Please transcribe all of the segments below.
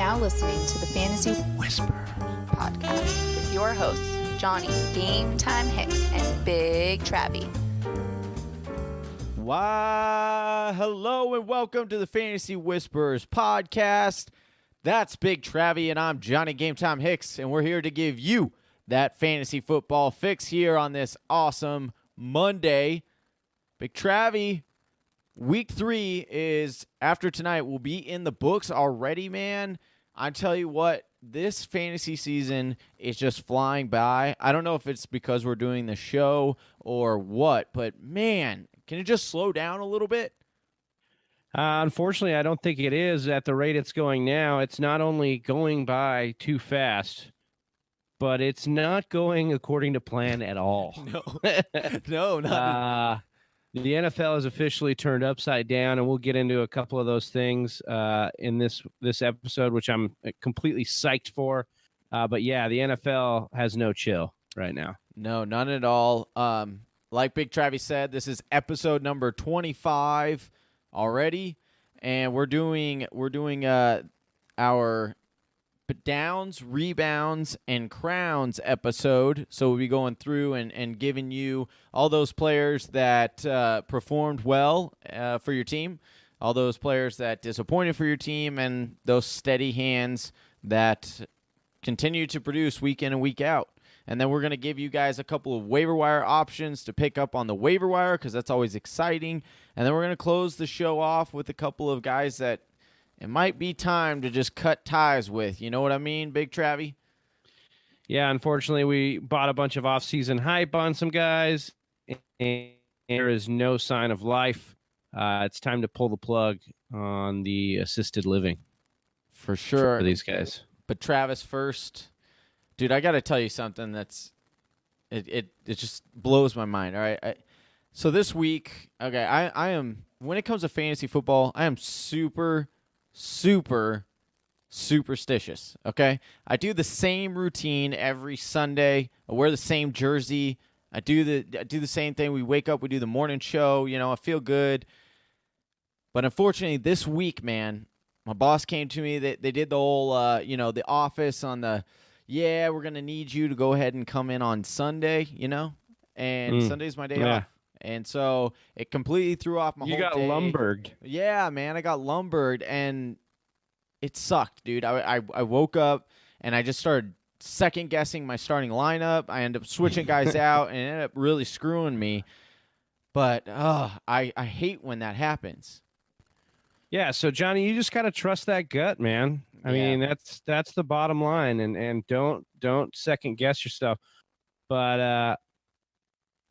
now listening to the Fantasy Whisperers podcast with your hosts, Johnny Game Time Hicks and Big Travy. Why, hello and welcome to the Fantasy Whisperers podcast. That's Big Travy and I'm Johnny Game Time Hicks, and we're here to give you that fantasy football fix here on this awesome Monday. Big Travy, week 3 is after tonight. We'll be in the books already, man. I tell you what, this fantasy season is just flying by. I don't know if it's because we're doing the show or what, but man, can it just slow down a little bit? Unfortunately, I don't think it is at the rate it's going now. It's not only going by too fast, but it's not going according to plan at all. No, not. The NFL has officially turned upside down, and we'll get into a couple of those things in this episode, which I'm completely psyched for. But yeah, the NFL has no chill right now. No, none at all. Like Big Travy said, this is episode number 25 already, and we're doing our downs, rebounds, and crowns episode. So we'll be going through and giving you all those players that performed well for your team, all those players that disappointed for your team, and those steady hands that continue to produce week in and week out. And then we're going to give you guys a couple of waiver wire options to pick up on the waiver wire, because that's always exciting. And then we're going to close the show off with a couple of guys that it might be time to just cut ties with. You know what I mean, Big Travy? Yeah, unfortunately, we bought a bunch of off-season hype on some guys, and there is no sign of life. It's time to pull the plug on the assisted living. For sure. For these guys. But Travis first. Dude, I got to tell you something that's it just blows my mind, all right? So this week, okay, I am, when it comes to fantasy football, I am super superstitious, okay? I do the same routine every Sunday. I wear the same jersey. I do the same thing. We wake up, we do the morning show, you know, I feel good. But unfortunately, this week, man, my boss came to me. They did the whole, the office on the, yeah, we're going to need you to go ahead and come in on Sunday, you know? And Sunday's my day off. And so it completely threw off my whole day. You got lumbered. Yeah, man, I got lumbered, and it sucked, dude. I woke up, and I just started second-guessing my starting lineup. I ended up switching guys out, and it ended up really screwing me. But I hate when that happens. Yeah, so, Johnny, you just got to trust that gut, man. I mean, that's the bottom line, and don't second-guess yourself. But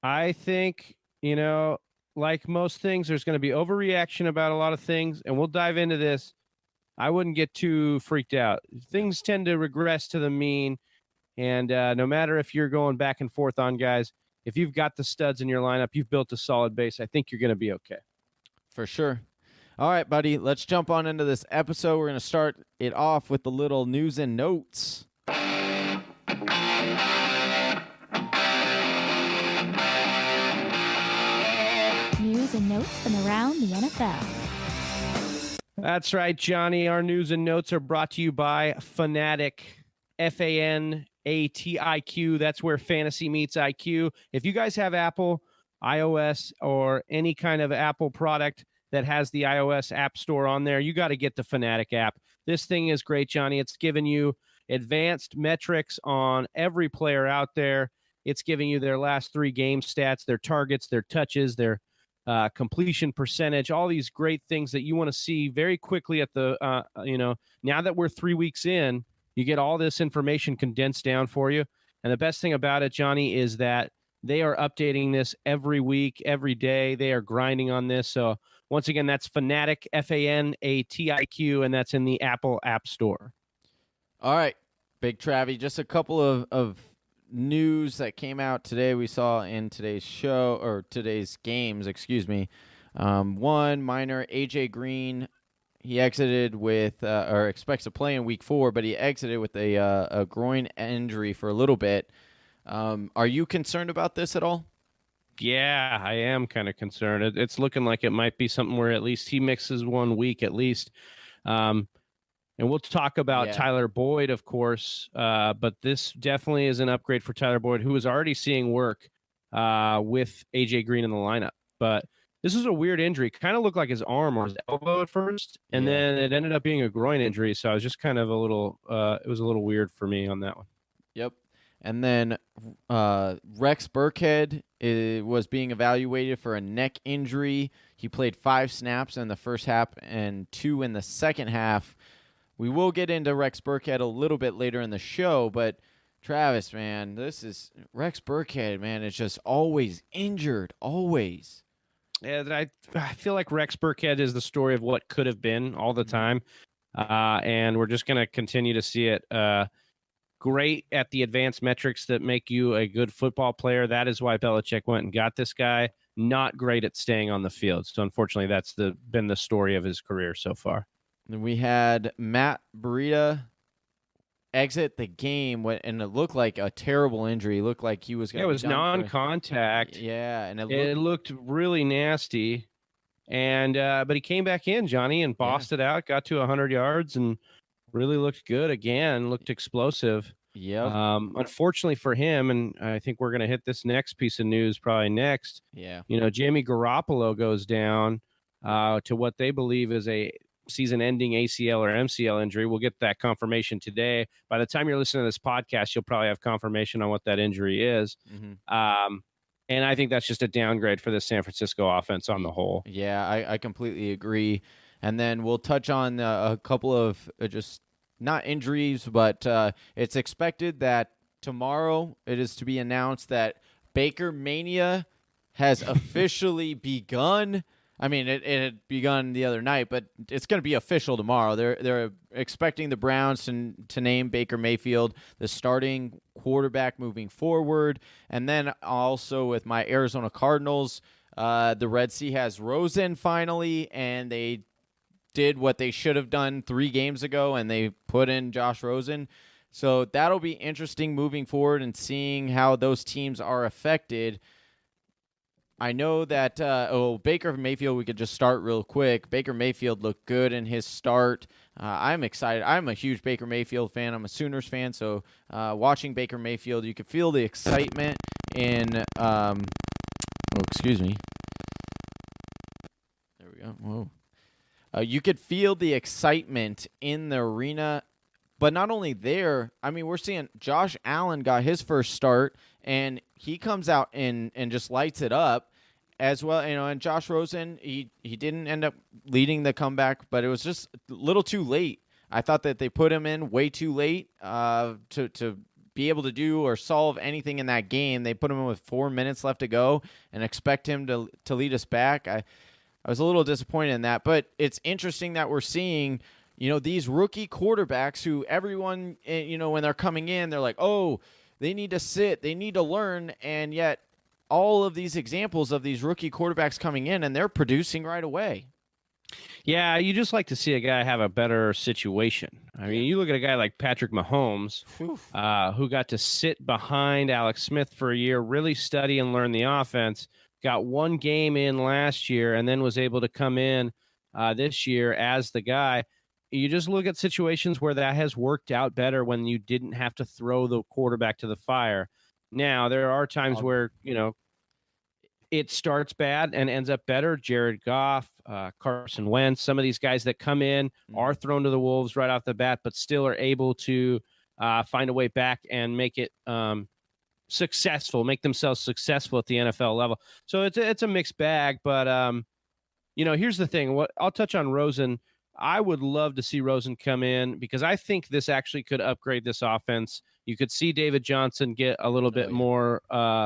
I think, you know, like most things, there's going to be overreaction about a lot of things, and we'll dive into this. I wouldn't get too freaked out. Things tend to regress to the mean, and no matter if you're going back and forth on guys, if you've got the studs in your lineup, you've built a solid base, I think you're going to be okay. For sure. All right, buddy, let's jump on into this episode. We're going to start it off with the little news and notes. News and notes from around the NFL. That's right, Johnny. Our news and notes are brought to you by Fanatic, F-A-N-A-T-I-Q. That's where fantasy meets IQ. If you guys have Apple, iOS, or any kind of Apple product that has the iOS App Store on there, you got to get the Fanatic app. This thing is great, Johnny. It's giving you advanced metrics on every player out there. It's giving you their last 3 game stats, their targets, their touches, their completion percentage, all these great things that you want to see very quickly at the, now that we're 3 weeks in, you get all this information condensed down for you. And the best thing about it, Johnny, is that they are updating this every week, every day. They are grinding on this. So once again, that's Fanatic, F-A-N-A-T-I-Q, and that's in the Apple App Store. All right, Big Travy, just a couple of news that came out today we saw in today's show, or today's games, excuse me. One minor, AJ Green, he exited with, or expects to play in week 4, but he exited with a groin injury for a little bit. Are you concerned about this at all? Yeah, I am kind of concerned. It's looking like it might be something where at least he mixes 1 week at least. And we'll talk about Tyler Boyd, of course, but this definitely is an upgrade for Tyler Boyd, who was already seeing work with A.J. Green in the lineup. But this is a weird injury. Kind of looked like his arm or his elbow at first, and then it ended up being a groin injury. So I was just kind of it was a little weird for me on that one. Yep. And then Rex Burkhead was being evaluated for a neck injury. He played 5 snaps in the first half and 2 in the second half. We will get into Rex Burkhead a little bit later in the show, but Travis, man, Rex Burkhead, man, is just always injured, always. Yeah, I feel like Rex Burkhead is the story of what could have been all the time, and we're just going to continue to see it. Great at the advanced metrics that make you a good football player. That is why Belichick went and got this guy. Not great at staying on the field. So unfortunately, that's been the story of his career so far. And we had Matt Breida exit the game, and it looked like a terrible injury. It looked like he was going to It was non-contact. And it looked really nasty. And but he came back in, Johnny, and bossed it out, got to 100 yards, and really looked good again, looked explosive. Yeah. Unfortunately for him, and I think we're going to hit this next piece of news probably next. Yeah. Jimmy Garoppolo goes down to what they believe is a season-ending ACL or MCL injury. We'll get that confirmation today. By the time you're listening to this podcast, you'll probably have confirmation on what that injury is. Mm-hmm. And I think that's just a downgrade for the San Francisco offense on the whole. Yeah, I completely agree. And then we'll touch on a couple of just not injuries, but it's expected that tomorrow it is to be announced that Baker Mania has officially begun. I mean, it had begun the other night, but it's going to be official tomorrow. They're expecting the Browns to name Baker Mayfield the starting quarterback moving forward. And then also with my Arizona Cardinals, the Red Sea has Rosen finally, and they did what they should have done 3 games ago, and they put in Josh Rosen. So that'll be interesting moving forward and seeing how those teams are affected. I know that Baker Mayfield, we could just start real quick. Baker Mayfield looked good in his start. I'm excited. I'm a huge Baker Mayfield fan. I'm a Sooners fan, so watching Baker Mayfield, you could feel the excitement in excuse me. There we go. Whoa. You could feel the excitement in the arena, but not only there. I mean, we're seeing Josh Allen got his first start, and he comes out and just lights it up as well. And Josh Rosen, he didn't end up leading the comeback, but it was just a little too late. I thought that they put him in way too late to be able to do or solve anything in that game. They put him in with 4 minutes left to go and expect him to lead us back. I was a little disappointed in that, but it's interesting that we're seeing, these rookie quarterbacks who everyone, when they're coming in, they're like, oh, they need to sit, they need to learn, and yet all of these examples of these rookie quarterbacks coming in, and they're producing right away. Yeah, you just like to see a guy have a better situation. I mean, you look at a guy like Patrick Mahomes, who got to sit behind Alex Smith for a year, really study and learn the offense. Got 1 game in last year and then was able to come in this year as the guy. You just look at situations where that has worked out better when you didn't have to throw the quarterback to the fire. Now, there are times where, it starts bad and ends up better. Jared Goff, Carson Wentz, some of these guys that come in are thrown to the wolves right off the bat, but still are able to find a way back and make it successful, make themselves successful at the NFL level. So it's a mixed bag, but here's the thing. I'll touch on Rosen. I would love to see Rosen come in because I think this actually could upgrade this offense. You could see David Johnson get a little bit more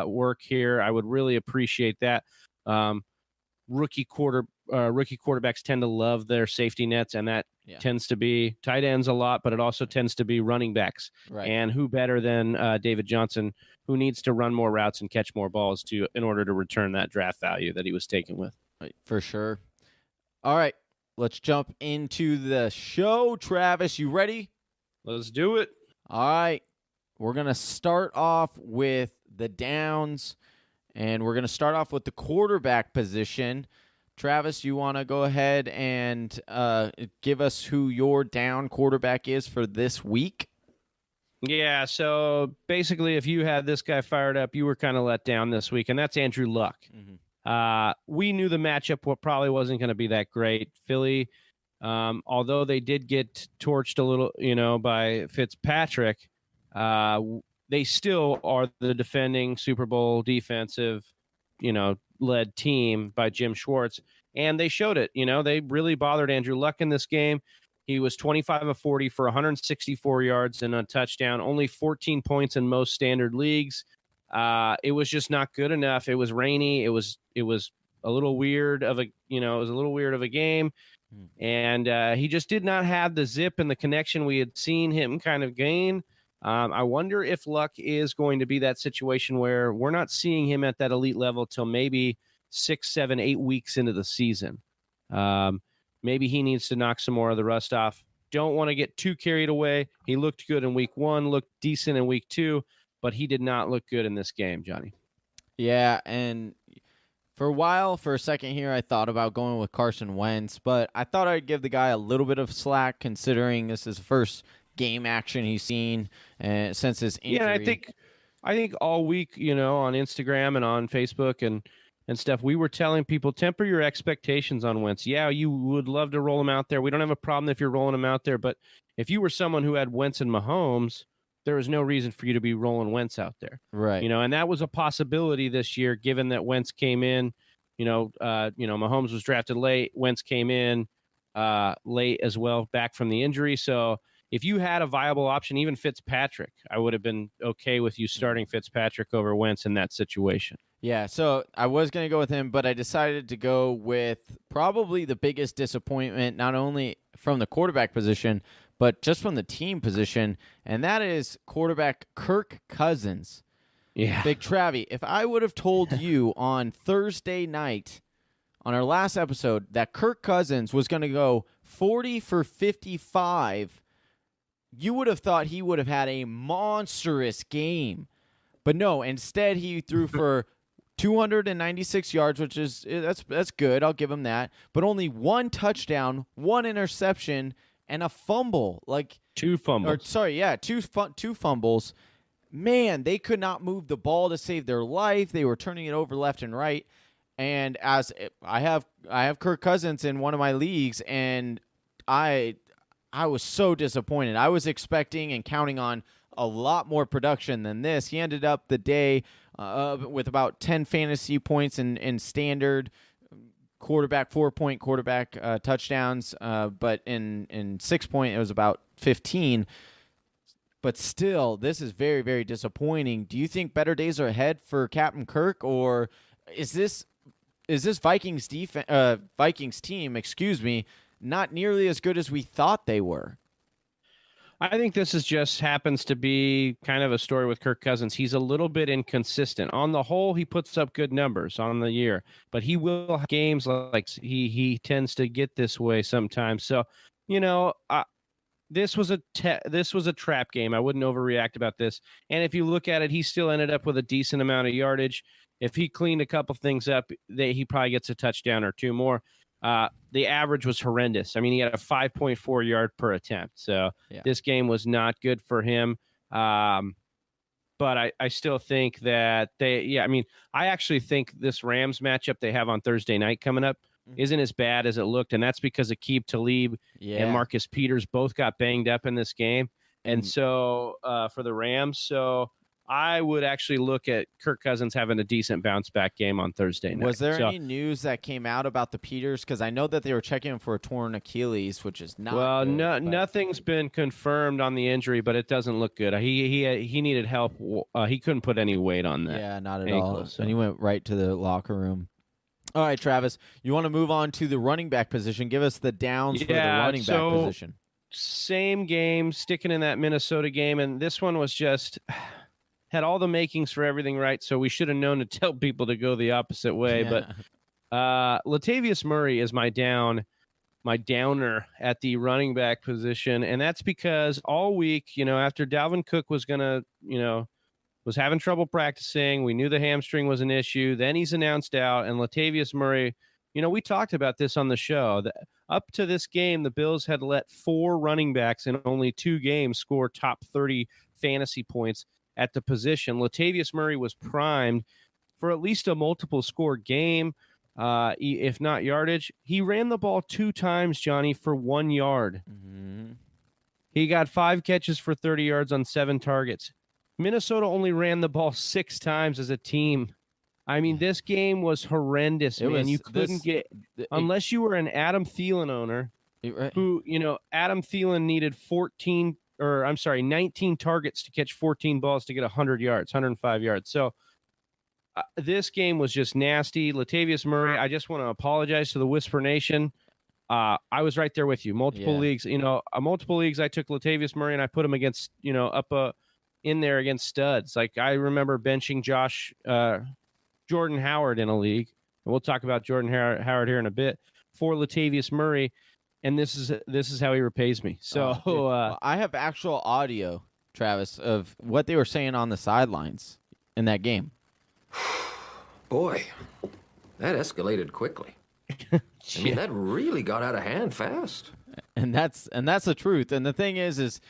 work here. I would really appreciate that. Rookie quarterbacks tend to love their safety nets, and that tends to be tight ends a lot, but it also tends to be running backs. Right. And who better than David Johnson, who needs to run more routes and catch more balls in order to return that draft value that he was taken with. Right, for sure. All right, let's jump into the show. Travis, you ready? Let's do it. All right, we're going to start off with the downs, and we're going to start off with the quarterback position. Travis, you want to go ahead and give us who your down quarterback is for this week? Yeah, so basically, if you had this guy fired up, you were kind of let down this week, and that's Andrew Luck. We knew the matchup probably wasn't going to be that great. Philly, although they did get torched a little, by Fitzpatrick, they still are the defending Super Bowl defensive, led team by Jim Schwartz, and they showed it. They really bothered Andrew Luck in this game. He was 25 of 40 for 164 yards and a touchdown, only 14 points in most standard leagues. It was just not good enough. It was rainy. It was a little weird of a game. And he just did not have the zip and the connection we had seen him kind of gain. I wonder if Luck is going to be that situation where we're not seeing him at that elite level till maybe 6, 7, 8 weeks into the season. Maybe he needs to knock some more of the rust off. Don't want to get too carried away. He looked good in week 1, looked decent in week 2, but he did not look good in this game, Johnny. Yeah, and for a second here, I thought about going with Carson Wentz, but I thought I'd give the guy a little bit of slack considering this is the first game action he's seen since his injury. Yeah, I think all week, on Instagram and on Facebook and stuff, we were telling people, temper your expectations on Wentz. Yeah, you would love to roll him out there. We don't have a problem if you're rolling him out there, but if you were someone who had Wentz and Mahomes, there was no reason for you to be rolling Wentz out there. Right. And that was a possibility this year, given that Wentz came in, Mahomes was drafted late. Wentz came in late as well, back from the injury. So if you had a viable option, even Fitzpatrick, I would have been okay with you starting Fitzpatrick over Wentz in that situation. Yeah, so I was going to go with him, but I decided to go with probably the biggest disappointment, not only from the quarterback position, but just from the team position, and that is quarterback Kirk Cousins. Yeah. Big Travy, if I would have told you on Thursday night on our last episode that Kirk Cousins was going to go 40 for 55, you would have thought he would have had a monstrous game. But no, instead he threw for 296 yards, which is that's good. I'll give him that. But only one touchdown, one interception, and a fumble. Two fumbles. Two fumbles. Man, they could not move the ball to save their life. They were turning it over left and right. And as I have Kirk Cousins in one of my leagues, and I was so disappointed. I was expecting and counting on a lot more production than this. He ended up the day with about 10 fantasy points in standard quarterback, 4-point quarterback touchdowns, but in 6-point it was about 15. But still, this is very, very disappointing. Do you think better days are ahead for Captain Kirk, or is this Vikings team, not nearly as good as we thought they were? I think this just happens to be kind of a story with Kirk Cousins. He's a little bit inconsistent. On the whole, he puts up good numbers on the year, but he will have games like he tends to get this way sometimes. So, this was a trap game. I wouldn't overreact about this. And if you look at it, he still ended up with a decent amount of yardage. If he cleaned a couple things up, he probably gets a touchdown or two more. The average was horrendous. I mean, he had a 5.4 yard per attempt. So This game was not good for him. But I still think that I actually think this Rams matchup they have on Thursday night coming up isn't as bad as it looked. And that's because Aqib Talib and Marcus Peters both got banged up in this game. And so for the Rams, so I would actually look at Kirk Cousins having a decent bounce back game on Thursday night. Was there any news that came out about the Peters? Because I know that they were checking him for a torn Achilles, which is not good, nothing's been confirmed on the injury, but it doesn't look good. He needed help. He couldn't put any weight on that. Yeah, not at all. So. And he went right to the locker room. All right, Travis, you want to move on to the running back position? Give us the downs for the running back position. Same game, sticking in that Minnesota game, and this one was just had all the makings for everything right, so we should have known to tell people to go the opposite way. Yeah. But Latavius Murray is my downer at the running back position, and that's because all week, after Dalvin Cook was was having trouble practicing, we knew the hamstring was an issue. Then he's announced out, and Latavius Murray, we talked about this on the show. Up to this game, the Bills had let 4 running backs in only 2 games score top 30 fantasy points at the position. Latavius Murray was primed for at least a multiple score game, if not yardage. He ran the ball 2 times, Johnny, for 1 yard. Mm-hmm. He got 5 catches for 30 yards on 7 targets. Minnesota only ran the ball 6 times as a team. I mean, this game was horrendous, man. You couldn't unless you were an Adam Thielen owner, who, Adam Thielen needed 19 targets to catch 14 balls to get 100 yards, 105 yards. So this game was just nasty. Latavius Murray, I just want to apologize to the Whisper Nation. I was right there with you. Multiple leagues, multiple leagues, I took Latavius Murray and I put him against, up in there against studs. Like, I remember benching Jordan Howard in a league, and we'll talk about Jordan Howard here in a bit, for Latavius Murray, and this is how he repays me. So well, I have actual audio, Travis, of what they were saying on the sidelines in that game. Boy, that escalated quickly. I mean, that really got out of hand fast. And that's the truth. And the thing is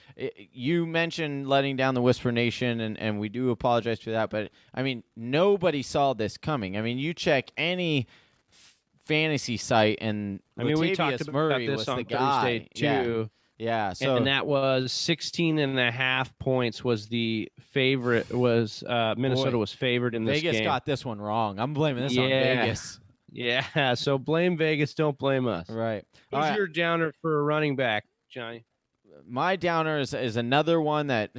you mentioned letting down the Whisper Nation, and we do apologize for that. But, I mean, nobody saw this coming. I mean, you check any fantasy site, and we talked Latavius Murray about this was on the Thursday, guy. too. Yeah. So, and that was 16.5 points was the favorite. Minnesota was favored in this game. Vegas got this one wrong. I'm blaming this on Vegas. Yeah, so blame Vegas, don't blame us. Right. Who's your downer for a running back, Johnny? My downer is another one that,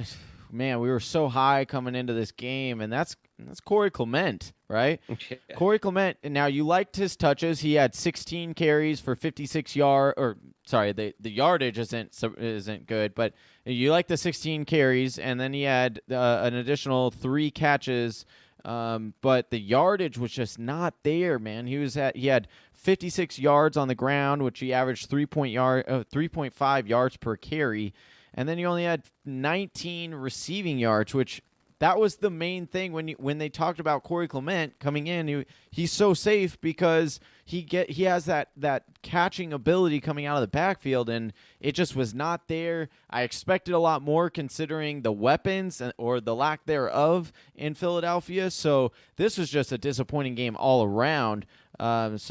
man, we were so high coming into this game, and that's Corey Clement, right? Yeah. Corey Clement, now you liked his touches. He had 16 carries for 56 yards, or sorry, the yardage isn't good, but you like the 16 carries, and then he had an additional 3 catches. But the yardage was just not there, man. He had 56 yards on the ground, which he averaged 3.5 yards per carry, and then he only had 19 receiving yards, which that was the main thing when they talked about Corey Clement coming in. He's so safe because he has that catching ability coming out of the backfield, and it just was not there. I expected a lot more considering the weapons or the lack thereof in Philadelphia. So this was just a disappointing game all around. It's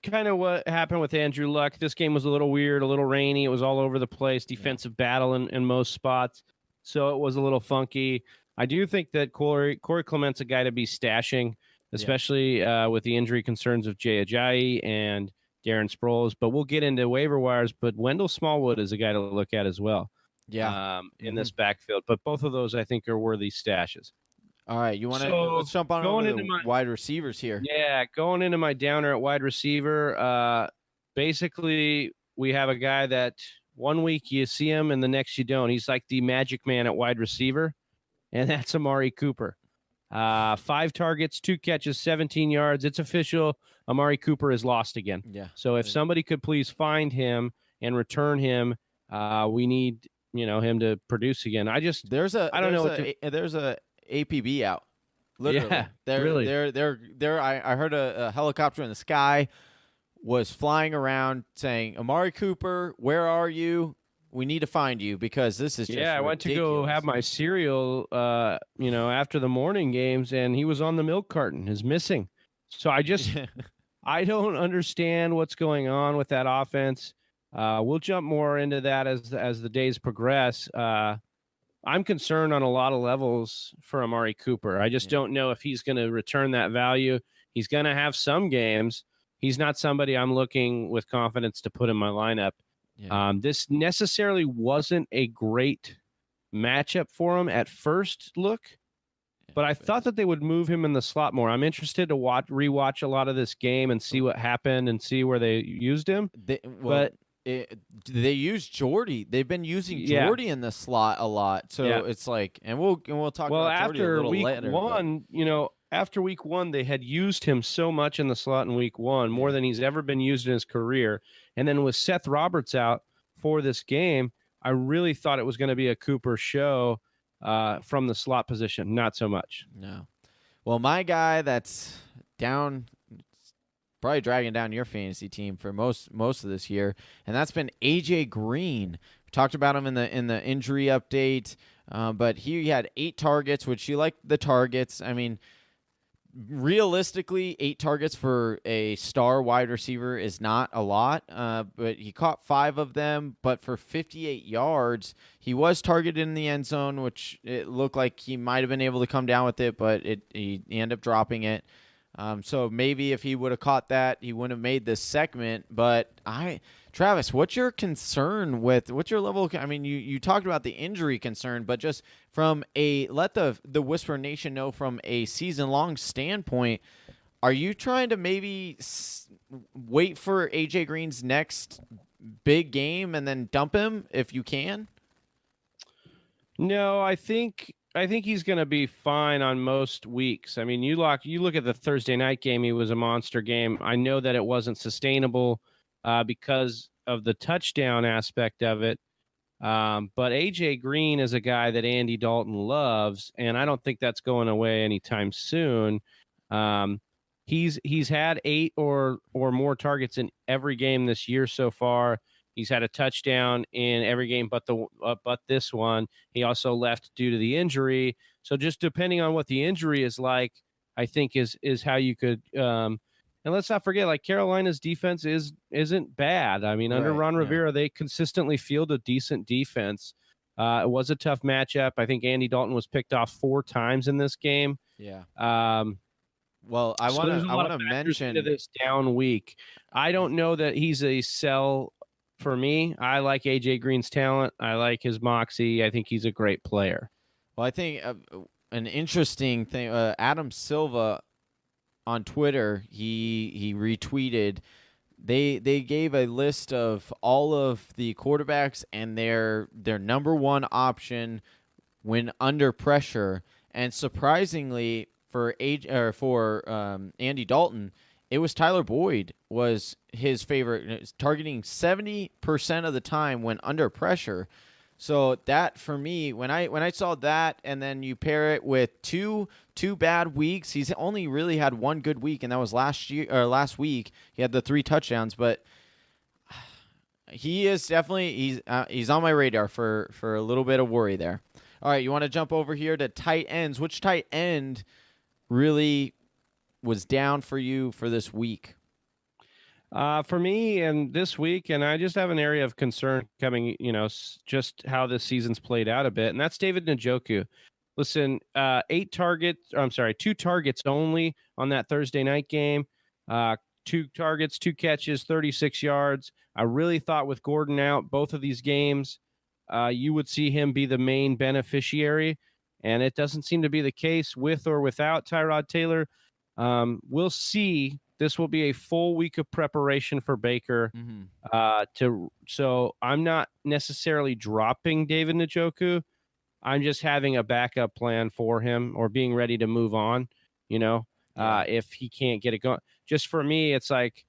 kind of what happened with Andrew Luck. This game was a little weird, a little rainy. It was all over the place, defensive battle in most spots. So it was a little funky. I do think that Corey Clement's a guy to be stashing, especially with the injury concerns of Jay Ajayi and Darren Sproles. But we'll get into waiver wires. But Wendell Smallwood is a guy to look at as well. Yeah, in this backfield. But both of those, I think, are worthy stashes. All right, let's jump on over to the wide receivers here. Yeah, going into my downer at wide receiver, basically we have a guy that 1 week you see him and the next you don't. He's like the magic man at wide receiver, and that's Amari Cooper. 5 targets, 2 catches, 17 yards. It's official. Amari Cooper is lost again. Yeah. So if somebody could please find him and return him, we need him to produce again. There's a APB out. Literally. Yeah, I heard a helicopter in the sky was flying around saying, Amari Cooper, where are you? We need to find you because this is just I went to go have my cereal, after the morning games, and he was on the milk carton, is missing. So I don't understand what's going on with that offense. We'll jump more into that as the days progress. I'm concerned on a lot of levels for Amari Cooper. I just don't know if he's going to return that value. He's going to have some games. He's not somebody I'm looking with confidence to put in my lineup. Yeah. This necessarily wasn't a great matchup for him at first look, but I thought that they would move him in the slot more. I'm interested to rewatch a lot of this game and see what happened and see where they used him. They use Jordy. They've been using Jordy in the slot a lot. So it's like, and we'll talk about Jordy a little later. After week 1, they had used him so much in the slot in week 1, more than he's ever been used in his career. And then with Seth Roberts out for this game, I really thought it was going to be a Cooper show from the slot position. Not so much. No. Well, my guy that's down, probably dragging down your fantasy team for most of this year, and that's been AJ Green. We talked about him in the injury update, but he had 8 targets, which you like the targets. I mean, realistically, 8 targets for a star wide receiver is not a lot, but he caught 5 of them. But for 58 yards, he was targeted in the end zone, which it looked like he might have been able to come down with it, but he ended up dropping it. So maybe if he would have caught that, he wouldn't have made this segment. But Travis, what's your concern with what's your level? I mean, you talked about the injury concern, but just from let the Whisper Nation know from a season-long standpoint, are you trying to maybe wait for AJ Green's next big game and then dump him if you can? No, I think he's going to be fine on most weeks. I mean, you look at the Thursday night game, he was a monster game. I know that it wasn't sustainable because of the touchdown aspect of it. But AJ Green is a guy that Andy Dalton loves, and I don't think that's going away anytime soon. He's had 8 or more targets in every game this year so far. He's had a touchdown in every game but this one. He also left due to the injury. So just depending on what the injury is like, I think is how you could. And let's not forget, like, Carolina's defense isn't bad. I mean, under Ron Rivera, they consistently field a decent defense. It was a tough matchup. I think Andy Dalton was picked off 4 times in this game. Yeah. Well, I want to mention this down week. I don't know that he's a sell. For me, I like AJ Green's talent. I like his moxie. I think he's a great player. Well, I think an interesting thing, Adam Silva on Twitter, he retweeted. They gave a list of all of the quarterbacks and their number 1 option when under pressure, and surprisingly for Andy Dalton, it was Tyler Boyd was his favorite, targeting 70% of the time when under pressure. So that, for me, when I saw that, and then you pair it with two bad weeks, he's only really had 1 good week, and that was last week. He had the 3 touchdowns, but he is definitely he's on my radar for a little bit of worry there. All right, you want to jump over here to tight ends? Which tight end really was down for you for this week? For me, and this week, and I just have an area of concern coming, just how this season's played out a bit, and that's David Njoku. Listen, 2 targets only on that Thursday night game. 2 targets, 2 catches, 36 yards. I really thought with Gordon out both of these games, you would see him be the main beneficiary, and it doesn't seem to be the case with or without Tyrod Taylor. We'll see. This will be a full week of preparation for Baker. So I'm not necessarily dropping David Njoku. I'm just having a backup plan for him, or being ready to move on, if he can't get it going. Just for me, it's like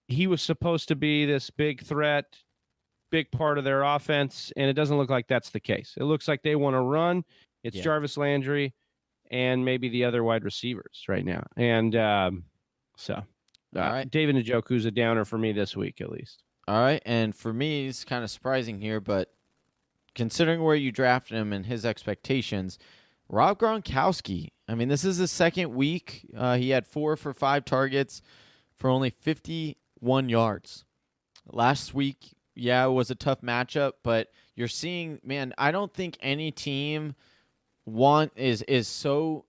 he was supposed to be this big threat, big part of their offense, and it doesn't look like that's the case. It looks like they want to run. It's Jarvis Landry and maybe the other wide receivers right now. And all right. David Njoku's a downer for me this week, at least. All right, and for me, it's kind of surprising here, but considering where you drafted him and his expectations, Rob Gronkowski, I mean, this is his 2nd week. He had 4 for 5 targets for only 51 yards. Last week, it was a tough matchup, but you're seeing, man, I don't think any team is so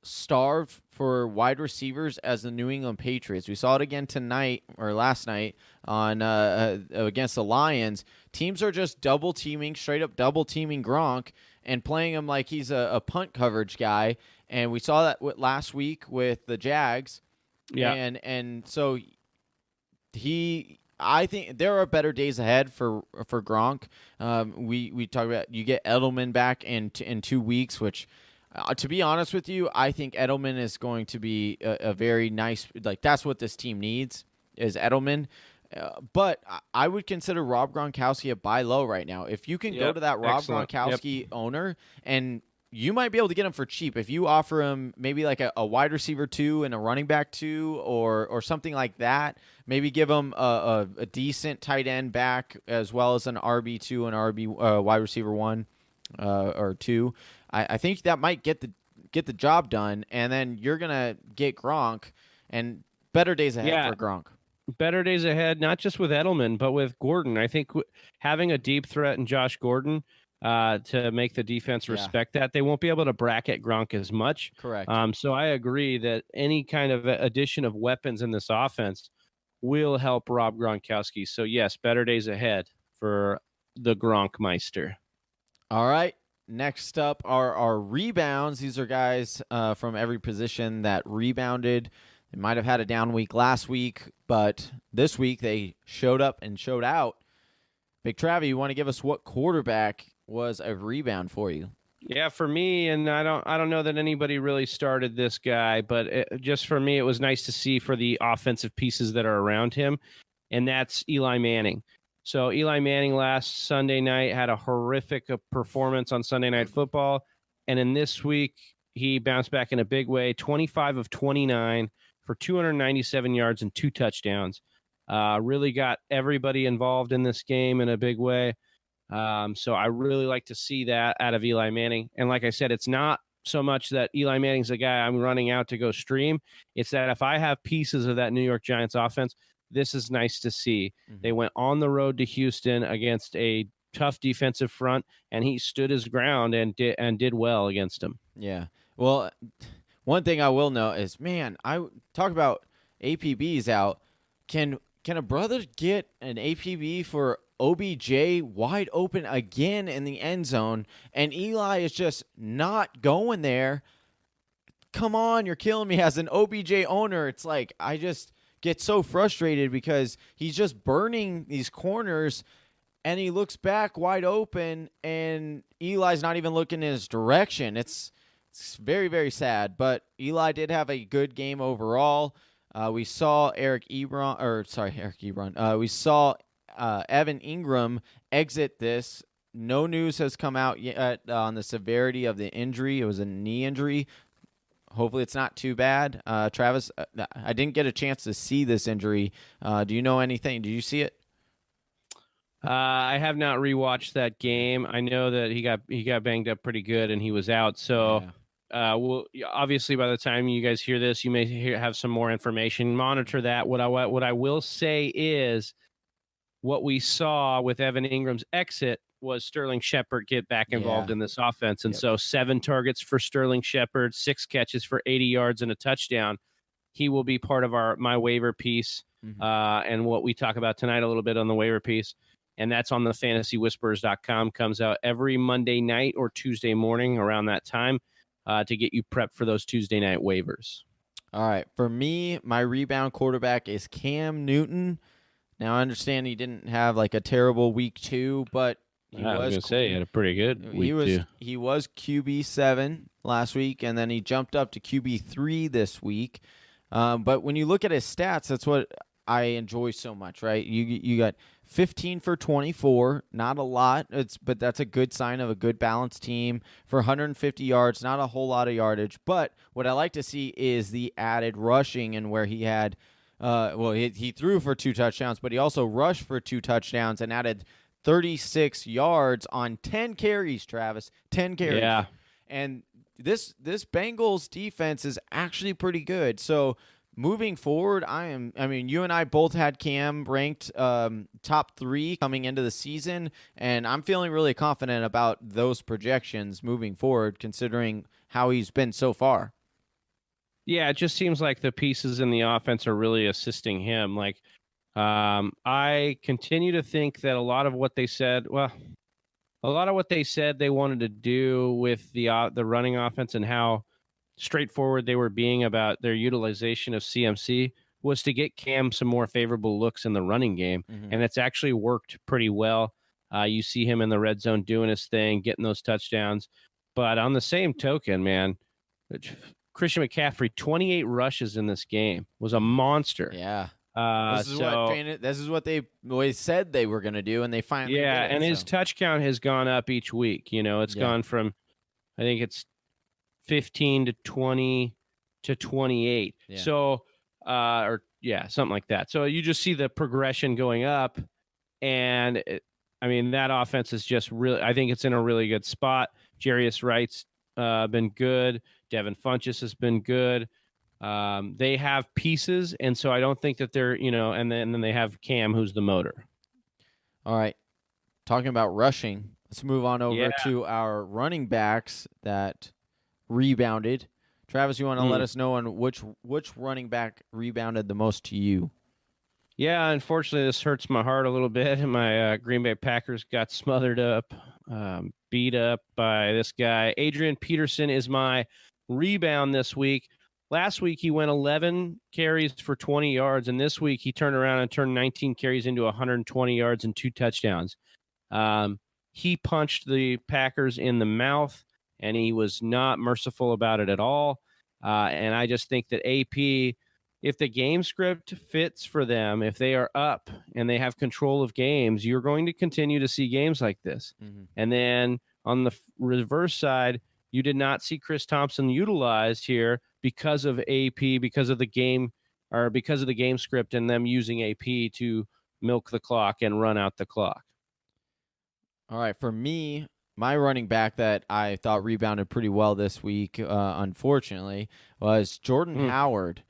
starved for wide receivers as the New England Patriots. We saw it again tonight, or last night, on against the Lions. Teams are just straight up double teaming Gronk and playing him like he's a punt coverage guy. And we saw that last week with the Jags. Yeah. And so I think there are better days ahead for Gronk. We talked about, you get Edelman back in 2 weeks, which, to be honest with you, I think Edelman is going to be a very nice, like, that's what this team needs, is Edelman. But I would consider Rob Gronkowski a buy low right now. If you can go to that Rob Gronkowski owner and you might be able to get him for cheap if you offer him maybe like a wide receiver 2 and a running back 2 or something like that. Maybe give him a decent tight end back as well as an RB2 and RB wide receiver 1 or 2. I think that might get the job done, and then you're gonna get Gronk and better days ahead for Gronk. Better days ahead, not just with Edelman, but with Gordon. I think having a deep threat in Josh Gordon to make the defense respect that. They won't be able to bracket Gronk as much. Correct. So I agree that any kind of addition of weapons in this offense will help Rob Gronkowski. So, yes, better days ahead for the Gronkmeister. All right. Next up are our rebounds. These are guys from every position that rebounded. They might have had a down week last week, but this week they showed up and showed out. Big Travy, you want to give us what quarterback was a rebound for you? Yeah, for me, and I don't know that anybody really started this guy, but just for me, it was nice to see for the offensive pieces that are around him, and that's Eli Manning. So Eli Manning last Sunday night had a horrific performance on Sunday Night Football, and in this week, he bounced back in a big way, 25 of 29 for 297 yards and 2 touchdowns. Really got everybody involved in this game in a big way. So I really like to see that out of Eli Manning. And like I said, it's not so much that Eli Manning's the guy I'm running out to go stream. It's that if I have pieces of that New York Giants offense, this is nice to see. Mm-hmm. They went on the road to Houston against a tough defensive front, and he stood his ground and did well against them. Yeah. Well, one thing I will note is, man, I talk about APBs out. Can a brother get an APB for OBJ wide open again in the end zone, and Eli is just not going there? Come on, you're killing me as an OBJ owner. It's like I just get so frustrated because he's just burning these corners, and he looks back wide open, and Eli's not even looking in his direction. It's very, very sad, but Eli did have a good game overall. We saw we saw Evan Ingram exit this. No news has come out yet on the severity of the injury. It was a knee injury. Hopefully it's not too bad. Travis, I didn't get a chance to see this injury. Do you know anything? Did you see it? I have not rewatched that game. I know that he got banged up pretty good and he was out. So well, obviously by the time you guys hear this, you may have some more information. Monitor that. What I will say is what we saw with Evan Ingram's exit was Sterling Shepard get back involved in this offense. And so 7 targets for Sterling Shepard, 6 catches for 80 yards and a touchdown. He will be part of my waiver piece and what we talk about tonight a little bit on the waiver piece. And that's on the fantasywhisperers.com. Comes out every Monday night or Tuesday morning around that time to get you prepped for those Tuesday night waivers. All right. For me, my rebound quarterback is Cam Newton. Now, I understand he didn't have like a terrible week 2, but he had a pretty good week 2. He was QB7 last week, and then he jumped up to QB3 this week. But when you look at his stats, that's what I enjoy so much, right? You got 15 for 24, not a lot, but that's a good sign of a good balanced team. For 150 yards, not a whole lot of yardage. But what I like to see is the added rushing, and where he had he threw for 2 touchdowns, but he also rushed for 2 touchdowns and added 36 yards on 10 carries, Travis. 10 carries. Yeah. And this Bengals defense is actually pretty good. So moving forward, you and I both had Cam ranked top 3 coming into the season, and I'm feeling really confident about those projections moving forward, considering how he's been so far. Yeah, it just seems like the pieces in the offense are really assisting him. Like, I continue to think that a lot of what they said they wanted to do with the running offense and how straightforward they were being about their utilization of CMC was to get Cam some more favorable looks in the running game. Mm-hmm. And it's actually worked pretty well. You see him in the red zone doing his thing, getting those touchdowns. But on the same token, man, Christian McCaffrey, 28 rushes in this game, was a monster. Yeah. This is what they always said they were going to do, and they finally did it, and his touch count has gone up each week. It's gone from I think it's 15 to 20 to 28. Yeah. So, something like that. So you just see the progression going up, and that offense is just really. I think it's in a really good spot. Jarius Wright's been good. Devin Funchess has been good. They have pieces, and so I don't think that they're and then they have Cam, who's the motor. All right. Talking about rushing, let's move on over to our running backs that rebounded. Travis, you want to let us know on which running back rebounded the most to you? Yeah, unfortunately, this hurts my heart a little bit. My Green Bay Packers got smothered up, beat up by this guy. Adrian Peterson is my rebound this week. Last week, he went 11 carries for 20 yards, and this week he turned around and turned 19 carries into 120 yards and 2 touchdowns. He punched the Packers in the mouth, and he was not merciful about it at all. And I just think that AP, if the game script fits for them, if they are up and they have control of games, you're going to continue to see games like this. Mm-hmm. And then on the reverse side, you did not see Chris Thompson utilized here because of AP, because of the game script and them using AP to milk the clock and run out the clock. All right, for me, my running back that I thought rebounded pretty well this week, unfortunately, was Jordan Howard.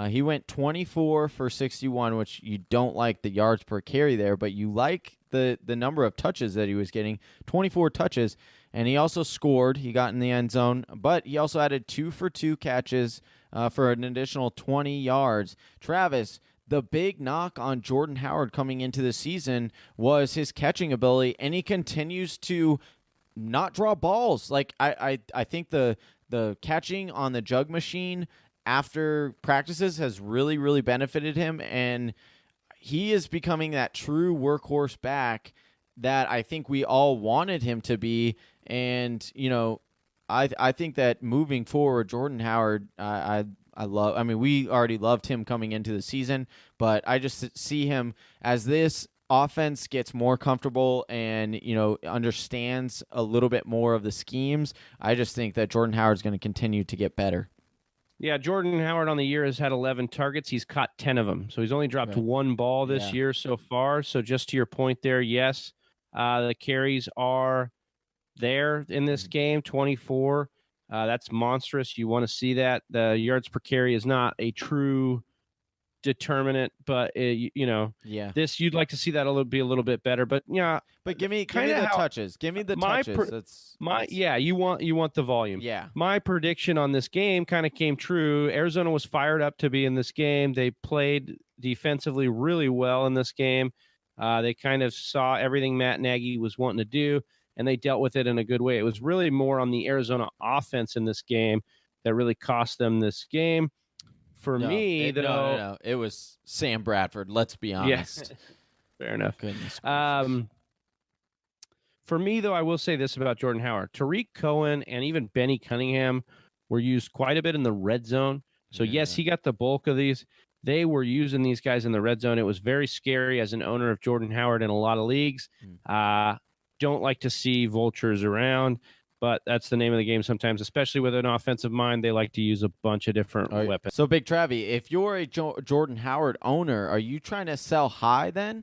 He went 24 for 61, which you don't like the yards per carry there, but you like the number of touches that he was getting, 24 touches, and he also scored. He got in the end zone, but he also added 2 for 2 catches for an additional 20 yards. Travis, the big knock on Jordan Howard coming into the season was his catching ability, and he continues to not draw balls. Like I think the catching on the jug machine after practices has really, really benefited him, and he is becoming that true workhorse back that I think we all wanted him to be. And, I think that moving forward, Jordan Howard, I love. I mean, we already loved him coming into the season, but I just see him as this offense gets more comfortable and, understands a little bit more of the schemes. I just think that Jordan Howard's going to continue to get better. Yeah, Jordan Howard on the year has had 11 targets. He's caught 10 of them. So he's only dropped 1 ball this year so far. So just to your point there, yes, the carries are there in this game, 24. That's monstrous. You want to see that. The yards per carry is not a true determinant, but this you'd like to see that be a little bit better. But but give me the touches. Give me the touches. You want the volume. Yeah. My prediction on this game kind of came true. Arizona was fired up to be in this game. They played defensively really well in this game. They kind of saw everything Matt Nagy was wanting to do, and they dealt with it in a good way. It was really more on the Arizona offense in this game that really cost them this game. No, it was Sam Bradford. Let's be honest. Yeah. Fair enough. Goodness. For me, though, I will say this about Jordan Howard. Tariq Cohen and even Benny Cunningham were used quite a bit in the red zone. So, yes, he got the bulk of these. They were using these guys in the red zone. It was very scary as an owner of Jordan Howard in a lot of leagues. Don't like to see vultures around. But that's the name of the game sometimes, especially with an offensive mind. They like to use a bunch of different weapons. So, Big Travy, if you're a Jordan Howard owner, are you trying to sell high then?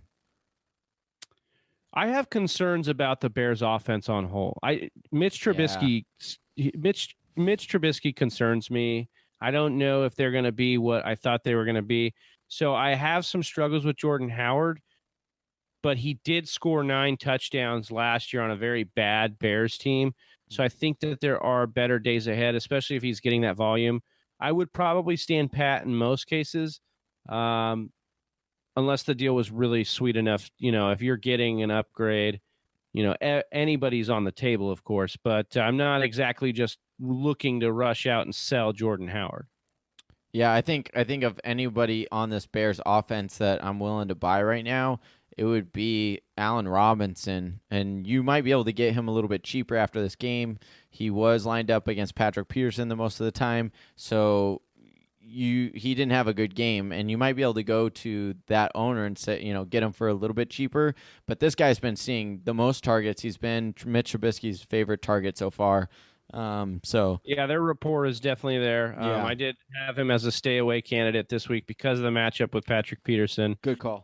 I have concerns about the Bears' offense on whole. Mitch Trubisky concerns me. I don't know if they're going to be what I thought they were going to be. So I have some struggles with Jordan Howard, but he did score 9 touchdowns last year on a very bad Bears team. So I think that there are better days ahead, especially if he's getting that volume. I would probably stand pat in most cases, unless the deal was really sweet enough. If you're getting an upgrade, anybody's on the table, of course. But I'm not exactly just looking to rush out and sell Jordan Howard. Yeah, I think of anybody on this Bears offense that I'm willing to buy right now, it would be Allen Robinson, and you might be able to get him a little bit cheaper after this game. He was lined up against Patrick Peterson the most of the time, so he didn't have a good game, and you might be able to go to that owner and say, get him for a little bit cheaper. But this guy's been seeing the most targets. He's been Mitch Trubisky's favorite target so far. So yeah, their rapport is definitely there. Yeah. I did have him as a stay away candidate this week because of the matchup with Patrick Peterson. good call.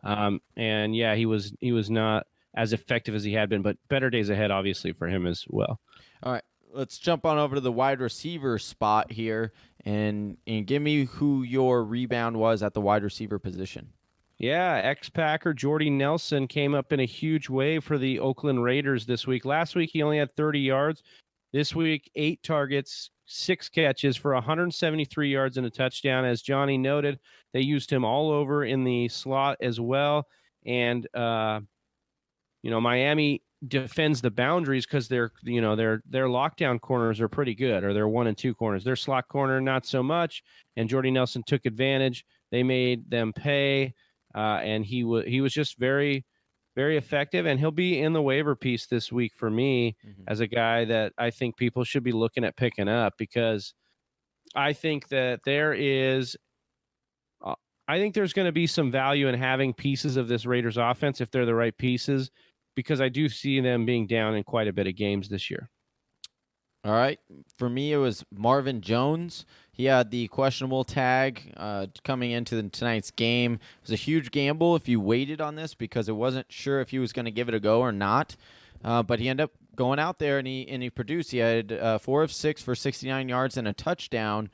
And yeah, he was not as effective as he had been, but better days ahead, obviously, for him as well. All right, let's jump on over to the wide receiver spot here, and give me who your rebound was at the wide receiver position. Yeah, ex-Packer Jordy Nelson came up in a huge wave for the Oakland Raiders this week. Last week, he only had 30 yards. This week, 8 targets, 6 catches for 173 yards and a touchdown. As Johnny noted, they used him all over in the slot as well. And, Miami defends the boundaries because their lockdown corners are pretty good, or their 1 and 2 corners. Their slot corner, not so much. And Jordy Nelson took advantage. They made them pay. And he was just very, very effective, and he'll be in the waiver piece this week for me as a guy that I think people should be looking at picking up, because I think that there's going to be some value in having pieces of this Raiders offense if they're the right pieces, because I do see them being down in quite a bit of games this year. All right. For me, it was Marvin Jones. He had the questionable tag coming into tonight's game. It was a huge gamble if you waited on this, because it wasn't sure if he was going to give it a go or not. But he ended up going out there, and he produced. He had 4 of 6 for 69 yards and a touchdown.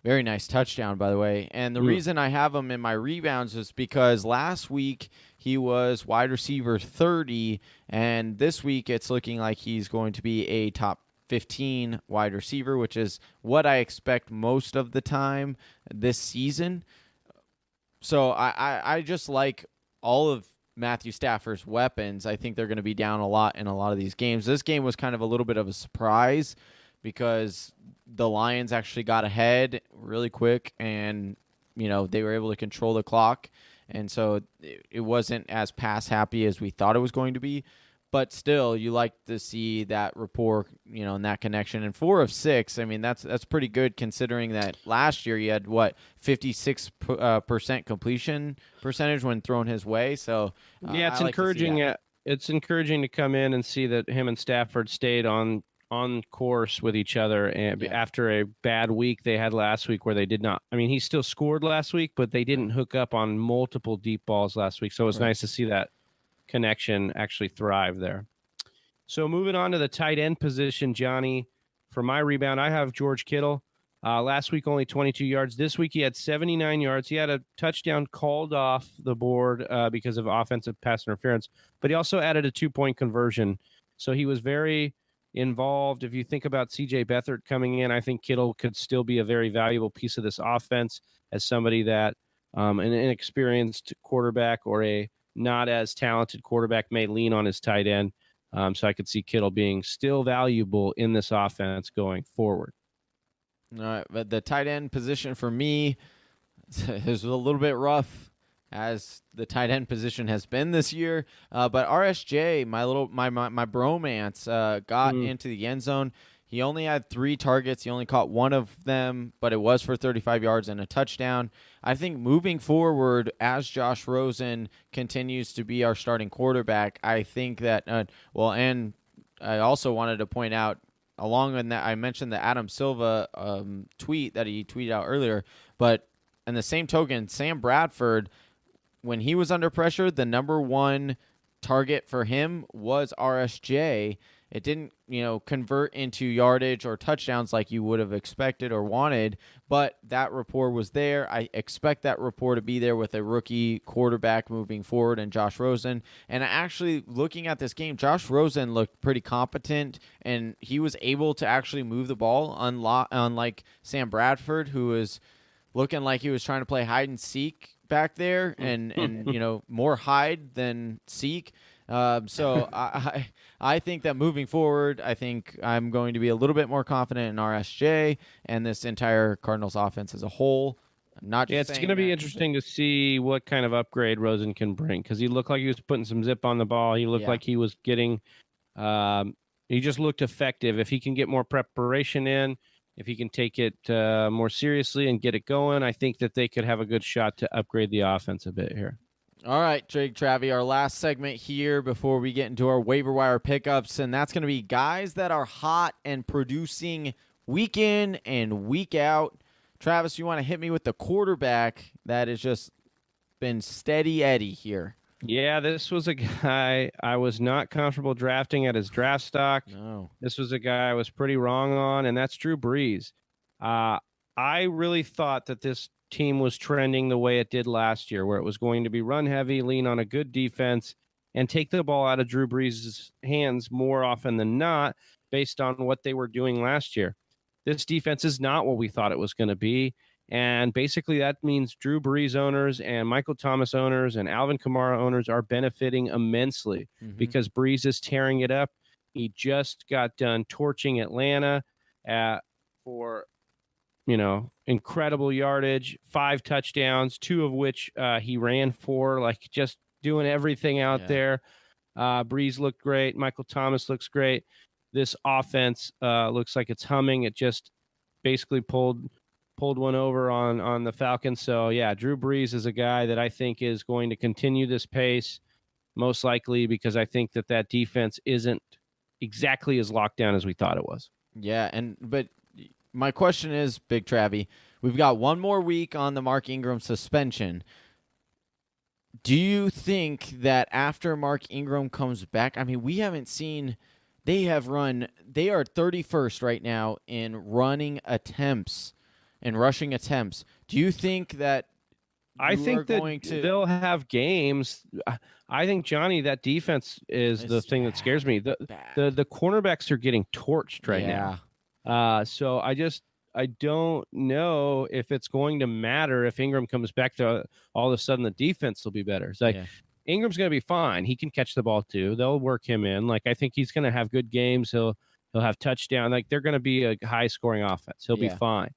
Very nice touchdown, by the way. And the reason I have him in my rebounds is because last week he was wide receiver 30, and this week it's looking like he's going to be a top 15 wide receiver, which is what I expect most of the time this season. So I just like all of Matthew Stafford's weapons. I think they're going to be down a lot in a lot of these games. This game was kind of a little bit of a surprise because the Lions actually got ahead really quick, and they were able to control the clock, and so it wasn't as pass happy as we thought it was going to be. But still, you like to see that rapport, and that connection. And 4 of 6, I mean, that's pretty good considering that last year you had 56% completion percentage when thrown his way. So yeah, it's encouraging. It's encouraging to come in and see that him and Stafford stayed on course with each other, and after a bad week they had last week where they did not. I mean, he still scored last week, but they didn't hook up on multiple deep balls last week. So it was nice to see that connection actually thrive there. So moving on to the tight end position, Johnny, for my rebound, I have George Kittle. Last week, only 22 yards. This week, he had 79 yards. He had a touchdown called off the board because of offensive pass interference, but he also added a 2-point conversion. So he was very involved. If you think about C.J. Beathard coming in, I think Kittle could still be a very valuable piece of this offense as somebody that an inexperienced quarterback or a not as talented quarterback may lean on his tight end. So I could see Kittle being still valuable in this offense going forward. All right, but the tight end position for me is a little bit rough, as the tight end position has been this year. But RSJ, my bromance, got into the end zone. He only had 3 targets. He only caught 1 of them, but it was for 35 yards and a touchdown. I think moving forward, as Josh Rosen continues to be our starting quarterback, I think that, and I also wanted to point out, along with that, I mentioned the Adam Silva tweet that he tweeted out earlier, but in the same token, Sam Bradford, when he was under pressure, the number 1 target for him was RSJ. It didn't, convert into yardage or touchdowns like you would have expected or wanted, but that rapport was there. I expect that rapport to be there with a rookie quarterback moving forward and Josh Rosen. And actually, looking at this game, Josh Rosen looked pretty competent, and he was able to actually move the ball, unlike Sam Bradford, who was looking like he was trying to play hide and seek back there, and more hide than seek. So I think that moving forward, I think I'm going to be a little bit more confident in RSJ and this entire Cardinals offense as a whole. I'm not just it's going to be interesting to see what kind of upgrade Rosen can bring, because he looked like he was putting some zip on the ball. He looked like he was getting he just looked effective. If he can get more preparation in, if he can take it more seriously and get it going, I think that they could have a good shot to upgrade the offense a bit here. All right, Drake Travy, our last segment here before we get into our waiver wire pickups, and that's going to be guys that are hot and producing week in and week out. Travis, you want to hit me with the quarterback that has just been steady Eddie here? Yeah, this was a guy I was not comfortable drafting at his draft stock. No. This was a guy I was pretty wrong on, and that's Drew Brees. I really thought that this team was trending the way it did last year, where it was going to be run heavy, lean on a good defense, and take the ball out of Drew Brees' hands more often than not based on what they were doing last year. This defense is not what we thought it was going to be. And basically that means Drew Brees owners and Michael Thomas owners and Alvin Kamara owners are benefiting immensely because Brees is tearing it up. He just got done torching Atlanta for, incredible yardage, 5 touchdowns, 2 of which he ran for, like just doing everything out there. Brees looked great. Michael Thomas looks great. This offense looks like it's humming. It just basically pulled one over on the Falcons. So, yeah, Drew Brees is a guy that I think is going to continue this pace, most likely because I think that defense isn't exactly as locked down as we thought it was. Yeah, but my question is, Big Travy, we've got one more week on the Mark Ingram suspension. Do you think that after Mark Ingram comes back, I mean, we haven't seen – they are 31st right now in running attempts and rushing attempts. Do you think that I think that they'll have games. I think, Johnny, that defense is the thing that scares me. The cornerbacks are getting torched right now. So I don't know if it's going to matter if Ingram comes back to all of a sudden the defense will be better. It's like Ingram's going to be fine. He can catch the ball too. They'll work him in. Like, I think he's going to have good games. He'll have touchdown. Like, they're going to be a high scoring offense. He'll be fine.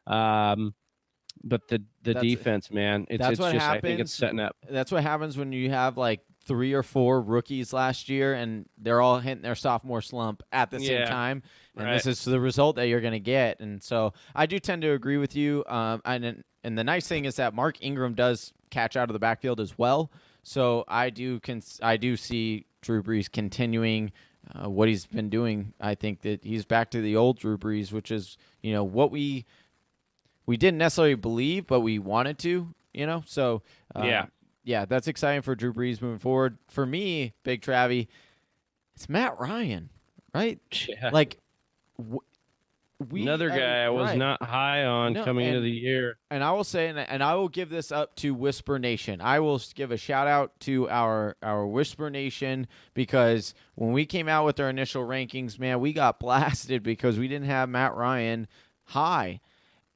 But the defense, man, it's just happens. I think it's setting up. That's what happens when you have like 3 or 4 rookies last year and they're all hitting their sophomore slump at the same time. And this is the result that you're going to get. And so I do tend to agree with you. And the nice thing is that Mark Ingram does catch out of the backfield as well. So I do see Drew Brees continuing what he's been doing. I think that he's back to the old Drew Brees, which is, what we didn't necessarily believe, but we wanted to, So, yeah, that's exciting for Drew Brees moving forward. For me, Big Travy, it's Matt Ryan, right? Yeah. Like, another guy I was not high on coming into the year. And I will say, and I will give this up to Whisper Nation. I will give a shout out to our Whisper Nation because when we came out with our initial rankings, man, we got blasted because we didn't have Matt Ryan high.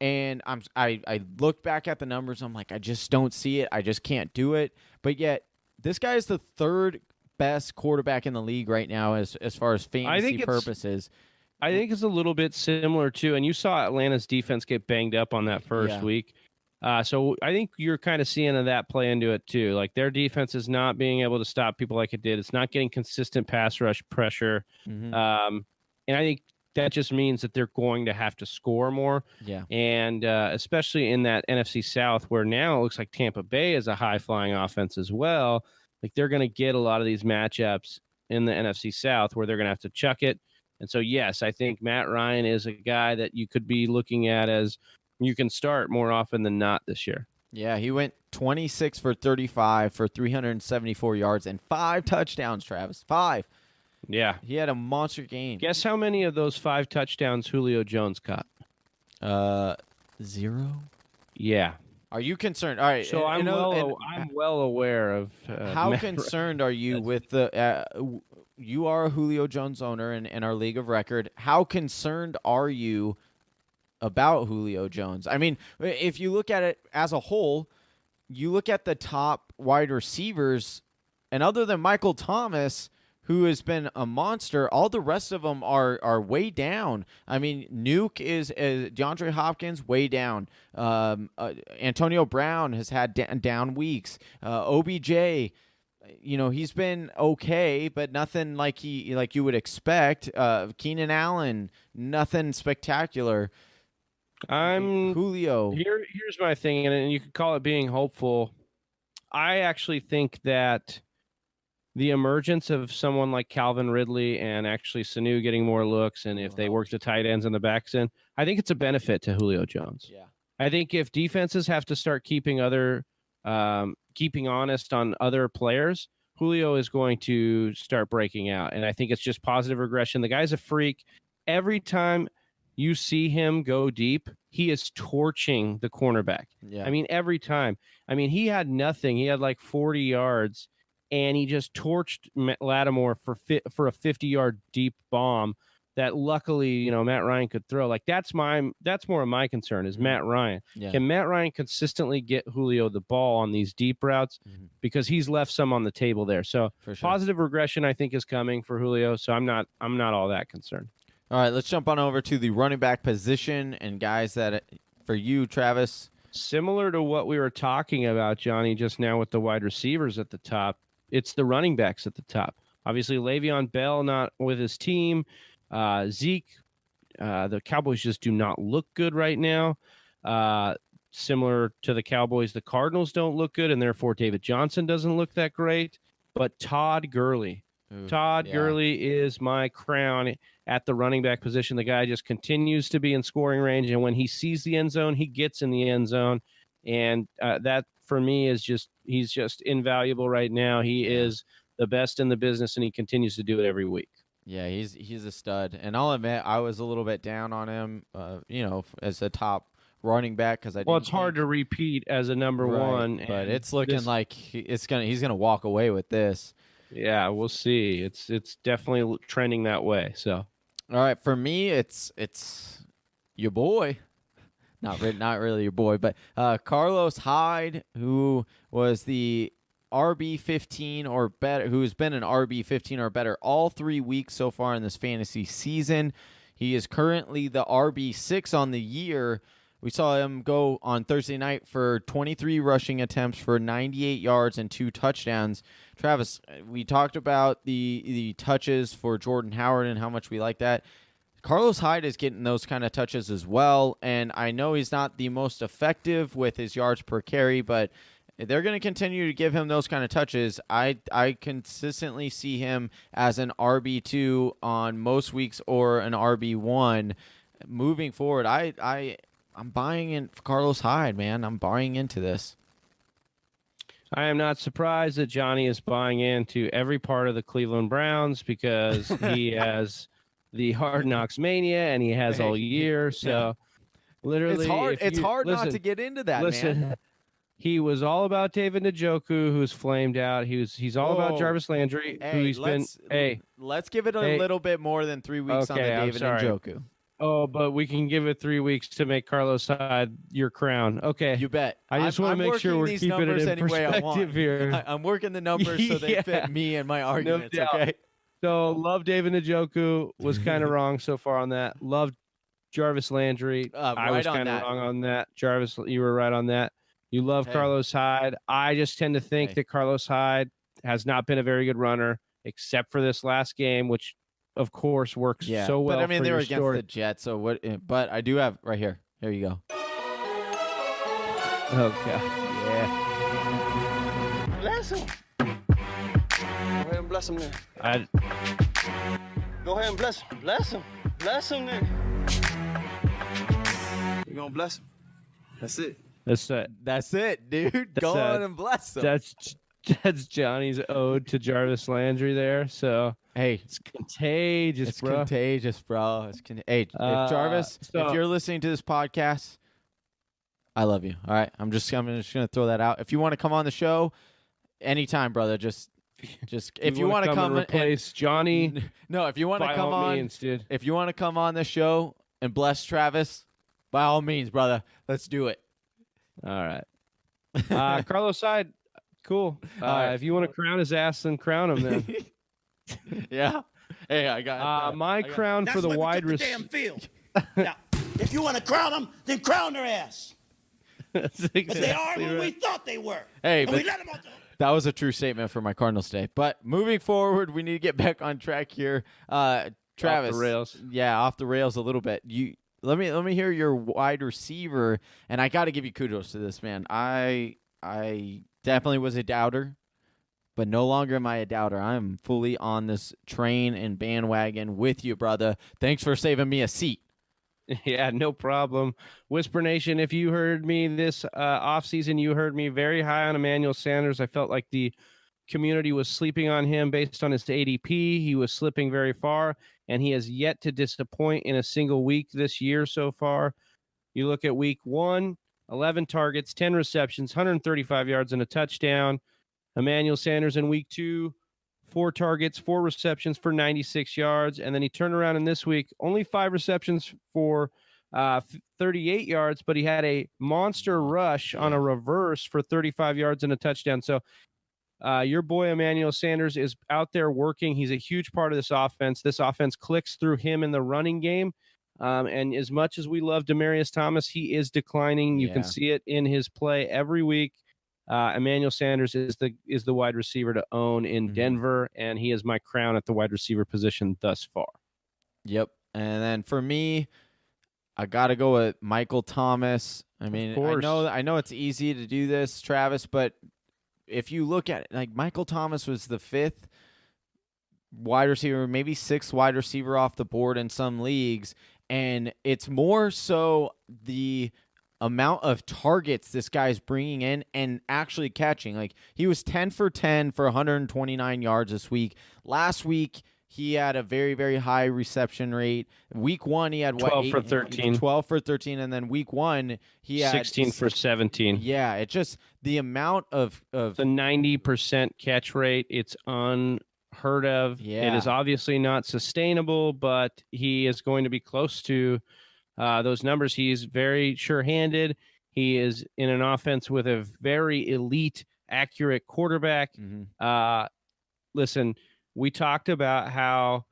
And I look back at the numbers. I'm like, I just don't see it. I just can't do it. But yet, this guy is the 3rd best quarterback in the league right now as far as fantasy purposes. I think it's a little bit similar too. And you saw Atlanta's defense get banged up on that first week. So I think you're kind of seeing that play into it too. Like, their defense is not being able to stop people like it did. It's not getting consistent pass rush pressure. And I think that just means that they're going to have to score more. Yeah. And especially in that NFC South, where now it looks like Tampa Bay is a high-flying offense as well. Like, they're going to get a lot of these matchups in the NFC South where they're going to have to chuck it. And so, yes, I think Matt Ryan is a guy that you could be looking at as you can start more often than not this year. Yeah, he went 26 for 35 for 374 yards and 5 touchdowns, Travis. 5. Yeah. He had a monster game. Guess how many of those 5 touchdowns Julio Jones caught? 0? Yeah. Are you concerned? All right. So I'm well aware of how concerned are you with the you are a Julio Jones owner in our league of record. How concerned are you about Julio Jones? I mean, if you look at it as a whole, you look at the top wide receivers, and other than Michael Thomas, who has been a monster, all the rest of them are way down. I mean, Nuke is DeAndre Hopkins, way down. Antonio Brown has had down weeks. OBJ, he's been okay, but nothing like you would expect. Keenan Allen, nothing spectacular. I'm Julio. Here's my thing, and you could call it being hopeful. I actually think that the emergence of someone like Calvin Ridley and actually Sanu getting more looks, and if they work the tight ends and the backs in, I think it's a benefit to Julio Jones. Yeah. I think if defenses have to start keeping honest on other players, Julio is going to start breaking out. And I think it's just positive regression. The guy's a freak. Every time you see him go deep, he is torching the cornerback. Yeah. I mean, every time. I mean, he had nothing. He had like 40 yards, and he just torched Lattimore for a 50-yard deep bomb that luckily, Matt Ryan could throw. Like that's more of my concern is Matt Ryan. Yeah. Can Matt Ryan consistently get Julio the ball on these deep routes? Because he's left some on the table there. So For sure. positive regression, I think, is coming for Julio. So I'm not all that concerned. All right, let's jump on over to the running back position and guys that for you, Travis. Similar to what we were talking about, Johnny, just now with the wide receivers at the top, it's the running backs at the top. Obviously, Le'Veon Bell not with his team. Zeke, the Cowboys just do not look good right now. Similar to the Cowboys, the Cardinals don't look good, and therefore David Johnson doesn't look that great. But Todd Gurley. Gurley is my crown at the running back position. The guy just continues to be in scoring range, and when he sees the end zone, he gets in the end zone. And that, for me, is he's just invaluable right now. He is the best in the business, and he continues to do it every week. Yeah, he's a stud. And I'll admit, I was a little bit down on him, as a top running back because it's hard to repeat as a number one, but it's looking like he's gonna walk away with this. Yeah, we'll see. It's definitely trending that way. So, all right, for me, it's your boy, not really your boy, but Carlos Hyde, who was the RB15 or better, who's been an RB15 or better all 3 weeks so far in this fantasy season. He is currently the RB6 on the year. We saw him go on Thursday night for 23 rushing attempts for 98 yards and 2 touchdowns. Travis, we talked about the touches for Jordan Howard and how much we like that. Carlos Hyde is getting those kind of touches as well, and I know he's not the most effective with his yards per carry, but they're going to continue to give him those kind of touches. I consistently see him as an RB2 on most weeks or an RB1 moving forward. I'm buying in Carlos Hyde, man. I'm buying into this. I am not surprised that Johnny is buying into every part of the Cleveland Browns because he has the Hard Knocks mania and he has all year. So literally, it's hard not to get into that, man. He was all about David Njoku, who's flamed out. He's all about Jarvis Landry, who he's been. Let's give it a little bit more than 3 weeks on the David Njoku. Oh, but we can give it 3 weeks to make Carlos Hyde your crown. Okay. You bet. I just want to make sure we're keeping it in perspective here. I'm working the numbers so they fit me and my arguments, okay? So, love David Njoku. Was kind of wrong so far on that. Love Jarvis Landry. I was kind of wrong on that. Jarvis, you were right on that. You love Carlos Hyde. I just tend to think that Carlos Hyde has not been a very good runner, except for this last game, which of course works so well. But I mean, they were against story. the Jets, so what? But I do have right here. Here you go. Oh God, yeah. Bless him. Go ahead and bless him then. Go ahead and bless him. Bless him. Bless him then. You're gonna bless him. That's it. That's it, dude. Go on and bless him. That's Johnny's ode to Jarvis Landry there. So hey, it's contagious, it's bro. Contagious, bro. Hey, if Jarvis, if you're listening to this podcast, I love you. All right, I'm just gonna throw that out. If you want to come on the show, anytime, brother. Just if you want to come and replace Johnny. No, if you want to come on, means, if you want to come on the show and bless Travis, by all means, brother. Let's do it. All right. Carlos Hyde, cool. If you want to crown his ass, then crown him then. Yeah. Hey, I got my crown for the wide receiver. Damn field. Now, if you want to crown them, then crown their ass. That's exactly but they are who we thought they were. Hey, and but we let them on that was a true statement for my Cardinals day. But moving forward, we need to get back on track here. Travis. Off the rails. Yeah, off the rails a little bit. Let me hear your wide receiver, and I got to give you kudos to this, man. I I definitely was a doubter, but no longer am I a doubter. I'm fully on this train and bandwagon with you, brother. Thanks for saving me a seat. Yeah, no problem. Whisper Nation, if you heard me this offseason, you heard me very high on Emmanuel Sanders. I felt like the community was sleeping on him based on his ADP. He was slipping very far, and he has yet to disappoint in a single week this year so far. You look at week 1, 11 targets, 10 receptions, 135 yards, and a touchdown. Emmanuel Sanders in week 2, 4 targets, 4 receptions for 96 yards. And then he turned around in this week, only 5 receptions for 38 yards, but he had a monster rush on a reverse for 35 yards and a touchdown. So your boy Emmanuel Sanders is out there working. He's a huge part of this offense. This offense clicks through him in the running game. And as much as we love Demaryius Thomas, he is declining. You can see it in his play every week. Emmanuel Sanders is the wide receiver to own in Denver, and he is my crown at the wide receiver position thus far. Yep. And then for me, I got to go with Michael Thomas. I mean, I know it's easy to do this, Travis, but if you look at it, like Michael Thomas was the 5th wide receiver, maybe 6th wide receiver off the board in some leagues, and it's more so the amount of targets this guy's bringing in and actually catching. Like, he was 10 for 10 for 129 yards this week. Last week, he had a very, very high reception rate. Week 1, he had 12 for 13. 12 for 13, and then week 1, he had 16 for 17. Yeah, it just the amount of the 90% catch rate, it's unheard of. Yeah. It is obviously not sustainable, but he is going to be close to those numbers. He's very sure-handed. He is in an offense with a very elite, accurate quarterback. Listen, we talked about how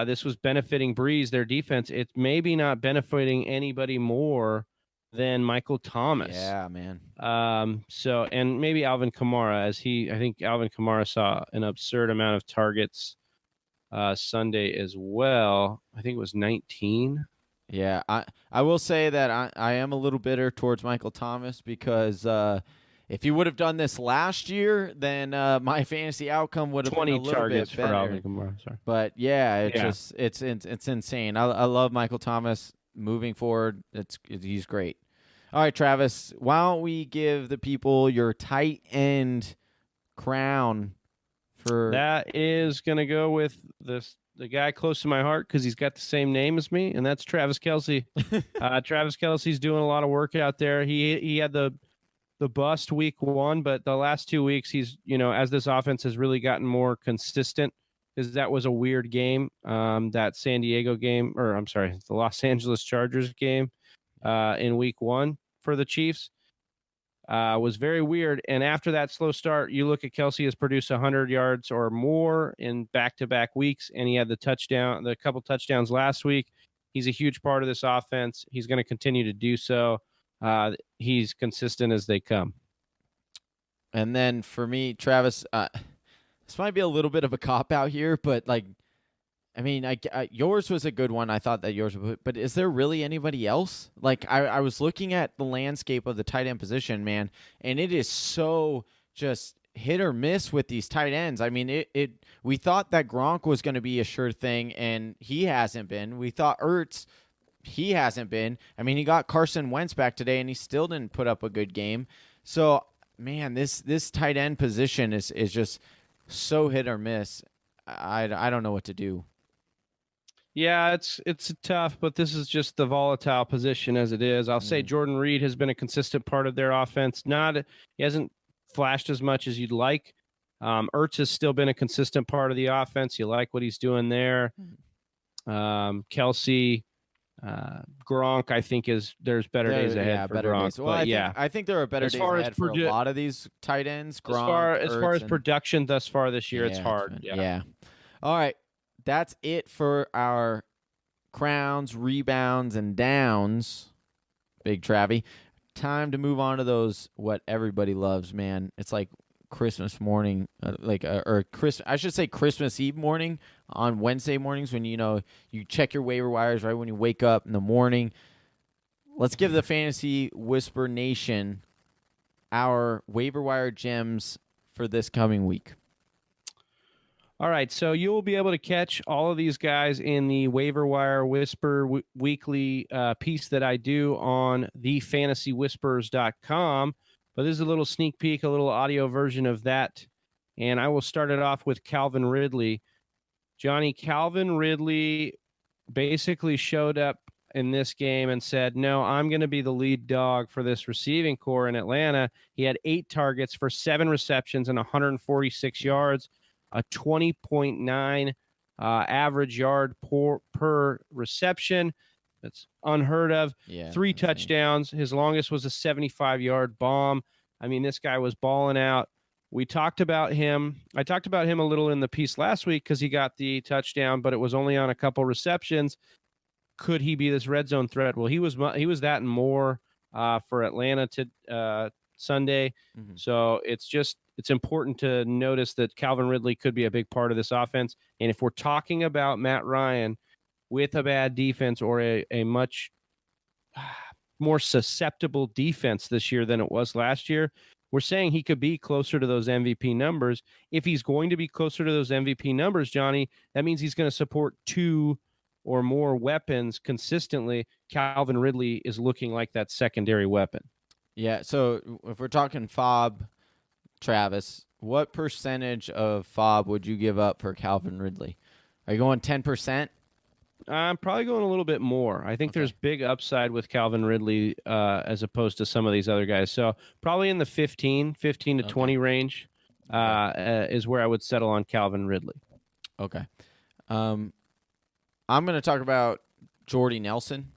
this was benefiting Breeze, their defense. It's maybe not benefiting anybody more than Michael Thomas. Yeah, man. So, and maybe Alvin Kamara, I think Alvin Kamara saw an absurd amount of targets Sunday as well. I think it was 19. Yeah, I will say that I am a little bitter towards Michael Thomas because if he would have done this last year, then my fantasy outcome would have been a little bit better. For Alvin Kamara, sorry. But yeah, it's insane. I love Michael Thomas moving forward. He's great. All right, Travis, why don't we give the people your tight end crown for that is going to go with the guy close to my heart because he's got the same name as me, and that's Travis Kelce. Travis Kelce's doing a lot of work out there. He had the bust week 1, but the last 2 weeks he's, as this offense has really gotten more consistent, because that was a weird game, that San Diego game, or I'm sorry, the Los Angeles Chargers game in week 1 for the Chiefs. Was very weird. And after that slow start, you look at Kelce has produced 100 yards or more in back-to-back weeks, and he had the couple touchdowns last week. He's a huge part of this offense. He's going to continue to do so. He's consistent as they come. And then for me, Travis, this might be a little bit of a cop-out here, but yours was a good one. I thought that yours would, but is there really anybody else? Like, I was looking at the landscape of the tight end position, man, and it is so just hit or miss with these tight ends. I mean, we thought that Gronk was going to be a sure thing, and he hasn't been. We thought Ertz, he hasn't been. I mean, he got Carson Wentz back today, and he still didn't put up a good game. So, man, this tight end position is just so hit or miss. I don't know what to do. Yeah, it's tough, but this is just the volatile position as it is. I'll say Jordan Reed has been a consistent part of their offense. He hasn't flashed as much as you'd like. Ertz has still been a consistent part of the offense. You like what he's doing there. Kelce, Gronk, I think there's better days ahead for Gronk. Days. Well, I think there are better days ahead for a lot of these tight ends. Gronk, as far as production thus far this year, it's hard. Yeah. All right. That's it for our crowns, rebounds, and downs, Big Travy. Time to move on to those what everybody loves, man. It's like Christmas morning, I should say Christmas Eve morning on Wednesday mornings when you check your waiver wires right when you wake up in the morning. Let's give the Fantasy Whisper Nation our waiver wire gems for this coming week. All right, so you will be able to catch all of these guys in the Waiver Wire Whisper weekly piece that I do on thefantasywhispers.com. But this is a little sneak peek, a little audio version of that. And I will start it off with Calvin Ridley. Johnny, Calvin Ridley basically showed up in this game and said, no, I'm going to be the lead dog for this receiving core in Atlanta. He had 8 targets for 7 receptions and 146 yards. A 20.9 average yard per reception. That's unheard of. Yeah, 3 touchdowns. His longest was a 75-yard bomb. I mean, this guy was balling out. We talked about him. I talked about him a little in the piece last week because he got the touchdown, but it was only on a couple receptions. Could he be this red zone threat? Well, he was that and more for Atlanta to Sunday. Mm-hmm. So it's important to notice that Calvin Ridley could be a big part of this offense. And if we're talking about Matt Ryan with a bad defense or a much more susceptible defense this year than it was last year, we're saying he could be closer to those MVP numbers. If he's going to be closer to those MVP numbers, Johnny, that means he's going to support 2 or more weapons consistently. Calvin Ridley is looking like that secondary weapon. Yeah, so if we're talking FOB, Travis, what percentage of FOB would you give up for Calvin Ridley? Are you going 10%? I'm probably going a little bit more. I think there's big upside with Calvin Ridley as opposed to some of these other guys. So probably in the 15 to 20 range is where I would settle on Calvin Ridley. Okay. I'm going to talk about Jordy Nelson.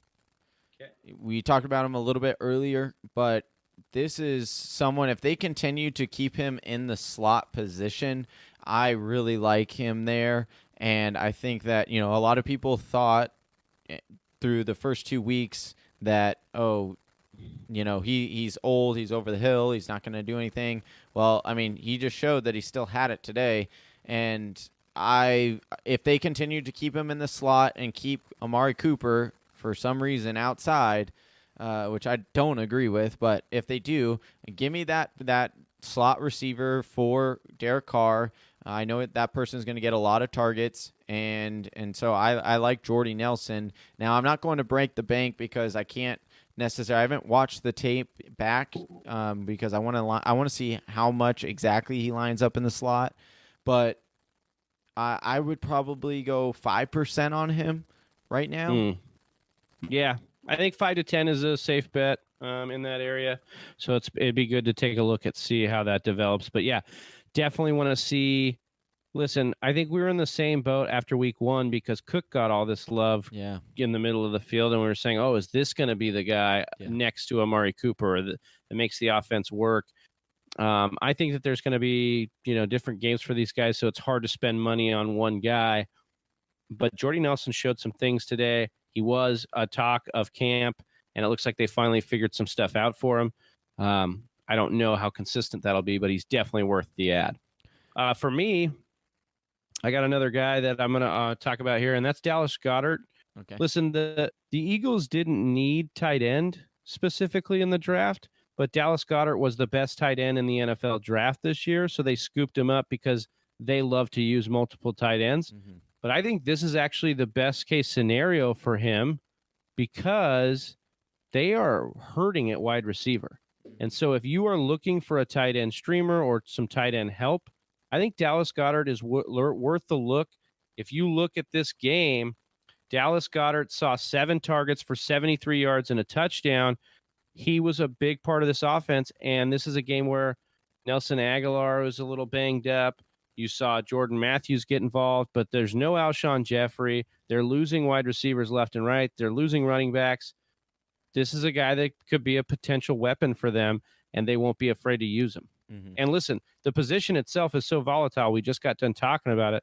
Okay. We talked about him a little bit earlier, but this is someone, if they continue to keep him in the slot position, I really like him there. And I think that, a lot of people thought through the first 2 weeks that, he's old, he's over the hill, he's not going to do anything. Well, I mean, he just showed that he still had it today. And if they continue to keep him in the slot and keep Amari Cooper for some reason outside, which I don't agree with, but if they do, give me that slot receiver for Derek Carr. I know that person is going to get a lot of targets, and so I like Jordy Nelson. Now, I'm not going to break the bank because I can't necessarily. I haven't watched the tape back because I want to see how much exactly he lines up in the slot, but I would probably go 5% on him right now. Yeah, I think 5 to 10 is a safe bet in that area. So it'd be good to take a look at see how that develops. But yeah, definitely want to see. Listen, I think we were in the same boat after week 1 because Cook got all this love in the middle of the field, and we were saying, "Oh, is this going to be the guy next to Amari Cooper that makes the offense work?" I think that there's going to be different games for these guys, so it's hard to spend money on one guy. But Jordy Nelson showed some things today. He was a talk of camp, and it looks like they finally figured some stuff out for him. I don't know how consistent that'll be, but he's definitely worth the ad. For me, I got another guy that I'm going to talk about here, and that's Dallas Goedert. Okay. Listen, the Eagles didn't need tight end specifically in the draft, but Dallas Goedert was the best tight end in the NFL draft this year, so they scooped him up because they love to use multiple tight ends. Mm-hmm. But I think this is actually the best case scenario for him because they are hurting at wide receiver. And so if you are looking for a tight end streamer or some tight end help, I think Dallas Goedert is worth the look. If you look at this game, Dallas Goedert saw 7 targets for 73 yards and a touchdown. He was a big part of this offense, and this is a game where Nelson Aguilar was a little banged up. You saw Jordan Matthews get involved, but there's no Alshon Jeffrey. They're losing wide receivers left and right. They're losing running backs. This is a guy that could be a potential weapon for them, and they won't be afraid to use him. Mm-hmm. And listen, the position itself is so volatile. We just got done talking about it.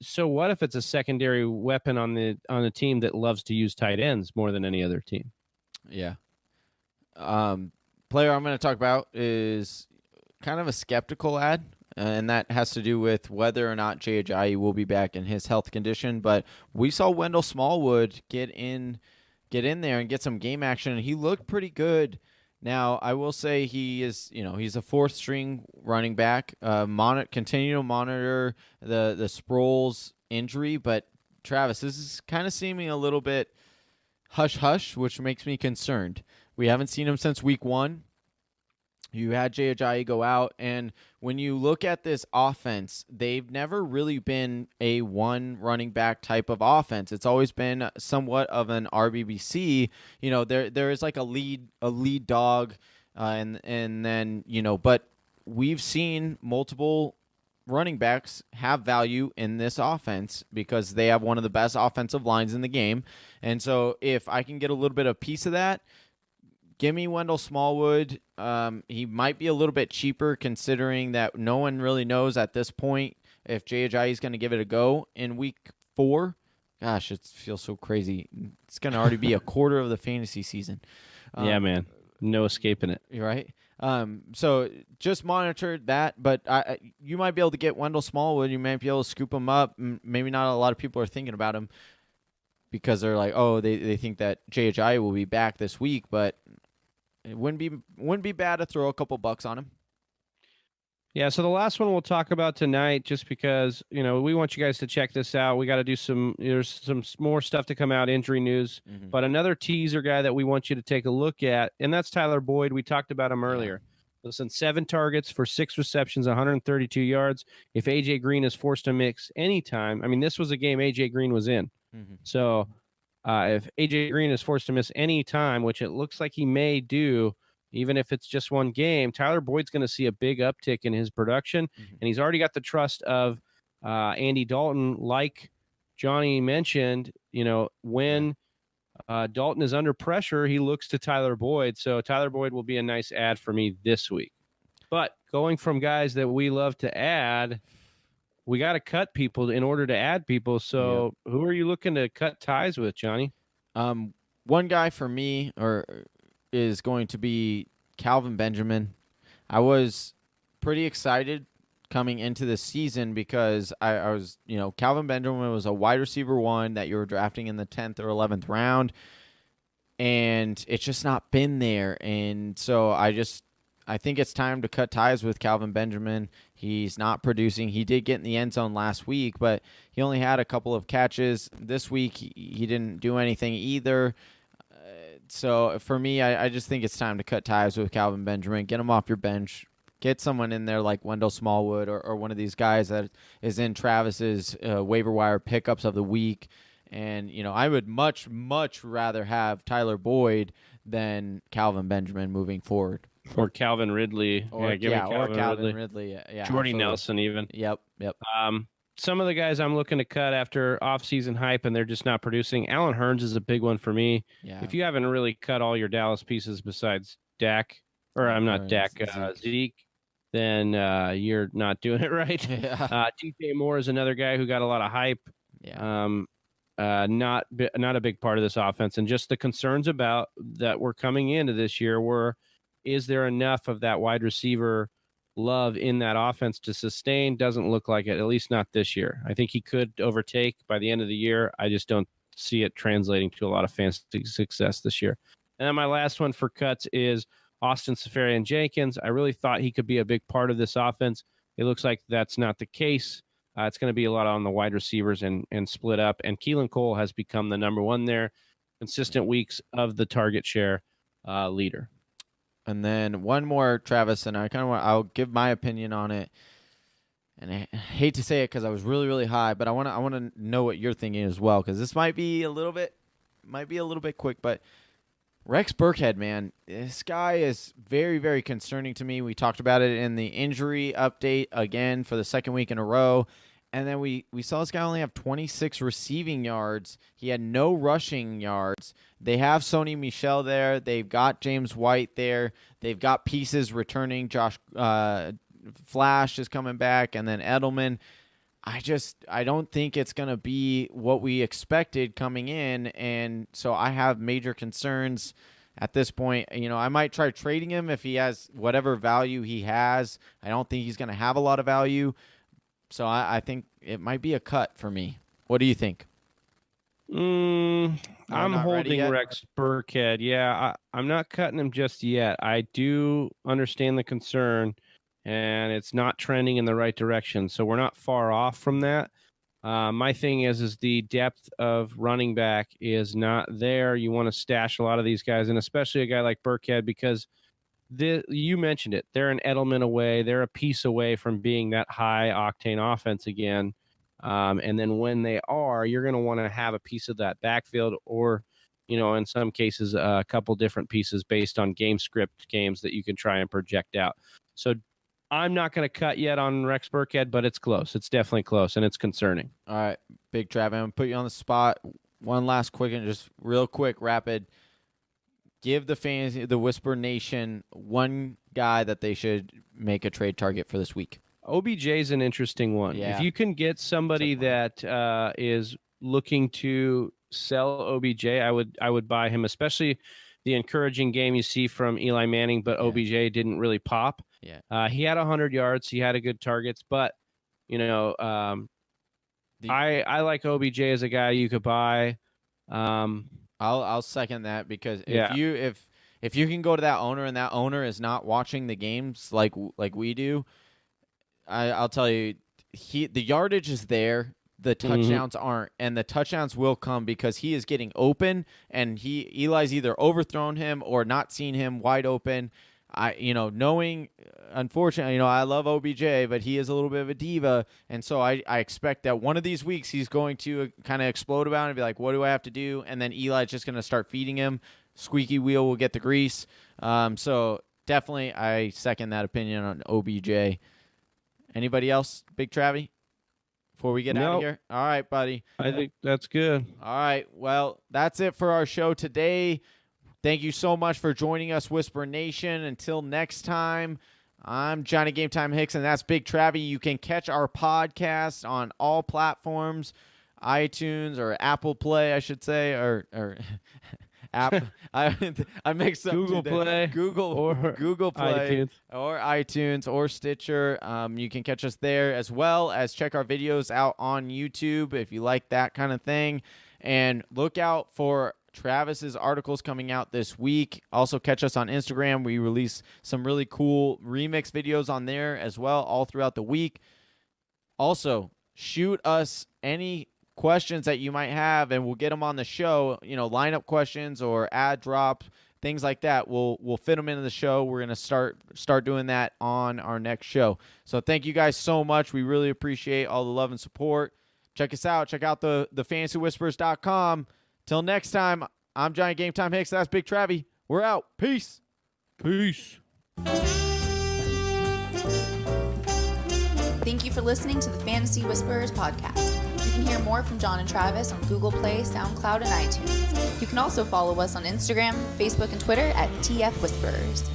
So what if it's a secondary weapon on the team that loves to use tight ends more than any other team? Yeah. Player I'm going to talk about is kind of a skeptical ad, and that has to do with whether or not Jay Ajayi will be back in his health condition. But we saw Wendell Smallwood get in there and get some game action, and he looked pretty good. Now, I will say he is, he's a fourth string running back. Continue to monitor the Sproles injury, but Travis, this is kind of seeming a little bit hush-hush, which makes me concerned. We haven't seen him since week 1. You had Jay Ajayi go out, and when you look at this offense, they've never really been a one running back type of offense. It's always been somewhat of an RBBC. There is like a lead dog, and then but we've seen multiple running backs have value in this offense because they have one of the best offensive lines in the game. And so if I can get a little bit of piece of that, give me Wendell Smallwood. He might be a little bit cheaper considering that no one really knows at this point if Jay Ajayi is going to give it a go in week 4. Gosh, it feels so crazy. It's going to already be a quarter of the fantasy season. Yeah, man. No escaping it. You're right. So just monitor that, but you might be able to get Wendell Smallwood. You might be able to scoop him up. Maybe not a lot of people are thinking about him because they're like, oh, they think that Jay Ajayi will be back this week, but it wouldn't be bad to throw a couple bucks on him. Yeah, so the last one we'll talk about tonight, just because, we want you guys to check this out. We got to do there's some more stuff to come out, injury news. Mm-hmm. But another teaser guy that we want you to take a look at, and that's Tyler Boyd. We talked about him earlier. Listen, 7 targets for 6 receptions, 132 yards. If A.J. Green is forced to mix anytime, this was a game A.J. Green was in. Mm-hmm. So if A.J. Green is forced to miss any time, which it looks like he may do, even if it's just one game, Tyler Boyd's going to see a big uptick in his production, and he's already got the trust of Andy Dalton. Like Johnny mentioned, when Dalton is under pressure, he looks to Tyler Boyd. So Tyler Boyd will be a nice add for me this week. But going from guys that we love to add, we got to cut people in order to add people. So who are you looking to cut ties with, Johnny? One guy for me is going to be Calvin Benjamin. I was pretty excited coming into the season because I was, Calvin Benjamin was a wide receiver 1 that you were drafting in the 10th or 11th round, and it's just not been there. And so I think it's time to cut ties with Calvin Benjamin. He's not producing. He did get in the end zone last week, but he only had a couple of catches. This week, he didn't do anything either. So for me, I just think it's time to cut ties with Calvin Benjamin. Get him off your bench. Get someone in there like Wendell Smallwood or one of these guys that is in Travis's waiver wire pickups of the week. And, I would much, much rather have Tyler Boyd than Calvin Benjamin moving forward. Or Calvin Ridley. Or Calvin Ridley. Yeah, Jordy absolutely. Nelson even. Yep. Some of the guys I'm looking to cut after off-season hype and they're just not producing. Allen Hurns is a big one for me. Yeah. If you haven't really cut all your Dallas pieces besides Zeke, then you're not doing it right. Yeah. DJ Moore is another guy who got a lot of hype. Yeah. Not a big part of this offense. And just the concerns about that were coming into this year were, is there enough of that wide receiver love in that offense to sustain? Doesn't look like it, at least not this year. I think he could overtake by the end of the year. I just don't see it translating to a lot of fantasy success this year. And then my last one for cuts is Austin Seferian-Jenkins. I really thought he could be a big part of this offense. It looks like that's not the case. It's going to be a lot on the wide receivers and split up. And Keelan Cole has become the number 1 there. Consistent weeks of the target share leader. And then one more, Travis, and I'll give my opinion on it. And I hate to say it because I was really, really high, but I want to know what you're thinking as well, because this might be a little bit quick. But Rex Burkhead, man, this guy is very, very concerning to me. We talked about it in the injury update again for the second week in a row. And then we saw this guy only have 26 receiving yards. He had no rushing yards. They have Sony Michel there. They've got James White there. They've got pieces returning. Josh Flash is coming back, and then Edelman. I don't think it's going to be what we expected coming in, and so I have major concerns at this point. I might try trading him if he has whatever value he has. I don't think he's going to have a lot of value. So I think it might be a cut for me. What do you think? I'm not ready holding yet? Rex Burkhead. Yeah, I'm not cutting him just yet. I do understand the concern, and it's not trending in the right direction. So we're not far off from that. My thing is the depth of running back is not there. You want to stash a lot of these guys, and especially a guy like Burkhead, because you mentioned it. They're an Edelman away. They're a piece away from being that high octane offense again. And then when they are, you're going to want to have a piece of that backfield, or, in some cases, a couple different pieces based on game script games that you can try and project out. So I'm not going to cut yet on Rex Burkhead, but it's close. It's definitely close, and it's concerning. All right, Big Trav, I'm going to put you on the spot. One last quick and just real quick, rapid. Give the Whisper Nation one guy that they should make a trade target for this week. OBJ is an interesting one. Yeah. If you can get somebody that is looking to sell OBJ, I would buy him, especially the encouraging game you see from Eli Manning, but OBJ didn't really pop. Yeah. He had 100 yards. He had a good targets, but, I like OBJ as a guy you could buy. I'll second that, because if you can go to that owner and that owner is not watching the games like we do, I'll tell you, the yardage is there, the touchdowns aren't, and the touchdowns will come because he is getting open, and Eli's either overthrown him or not seen him wide open. Unfortunately, I love OBJ, but he is a little bit of a diva, and so I expect that one of these weeks he's going to kind of explode about it and be like, what do I have to do? And then Eli's just going to start feeding him. Squeaky wheel will get the grease. So definitely I second that opinion on OBJ. Anybody else, Big Travy, before we get out of here? All right, buddy. I think that's good. All right, well, that's it for our show today. Thank you so much for joining us, Whisper Nation. Until next time, I'm Johnny Game Time Hicks, and that's Big Travy. You can catch our podcast on all platforms, iTunes or Apple Play, I should say, or app. I mixed up Google Play, Google Play, iTunes. or iTunes or Stitcher. You can catch us there, as well as check our videos out on YouTube if you like that kind of thing. And look out for Travis's articles coming out this week. Also catch us on Instagram. We release some really cool remix videos on there as well all throughout the week. Also, shoot us any questions that you might have, and we'll get them on the show. Lineup questions or ad drop, things like that. We'll fit them into the show. We're gonna start doing that on our next show. So thank you guys so much. We really appreciate all the love and support. Check us out. Check out the fantasywhispers.com. Till next time, I'm Johnny Game Time Hicks. That's Big Travy. We're out. Peace. Peace. Thank you for listening to the Fantasy Whisperers podcast. You can hear more from John and Travis on Google Play, SoundCloud, and iTunes. You can also follow us on Instagram, Facebook, and Twitter at TF Whisperers.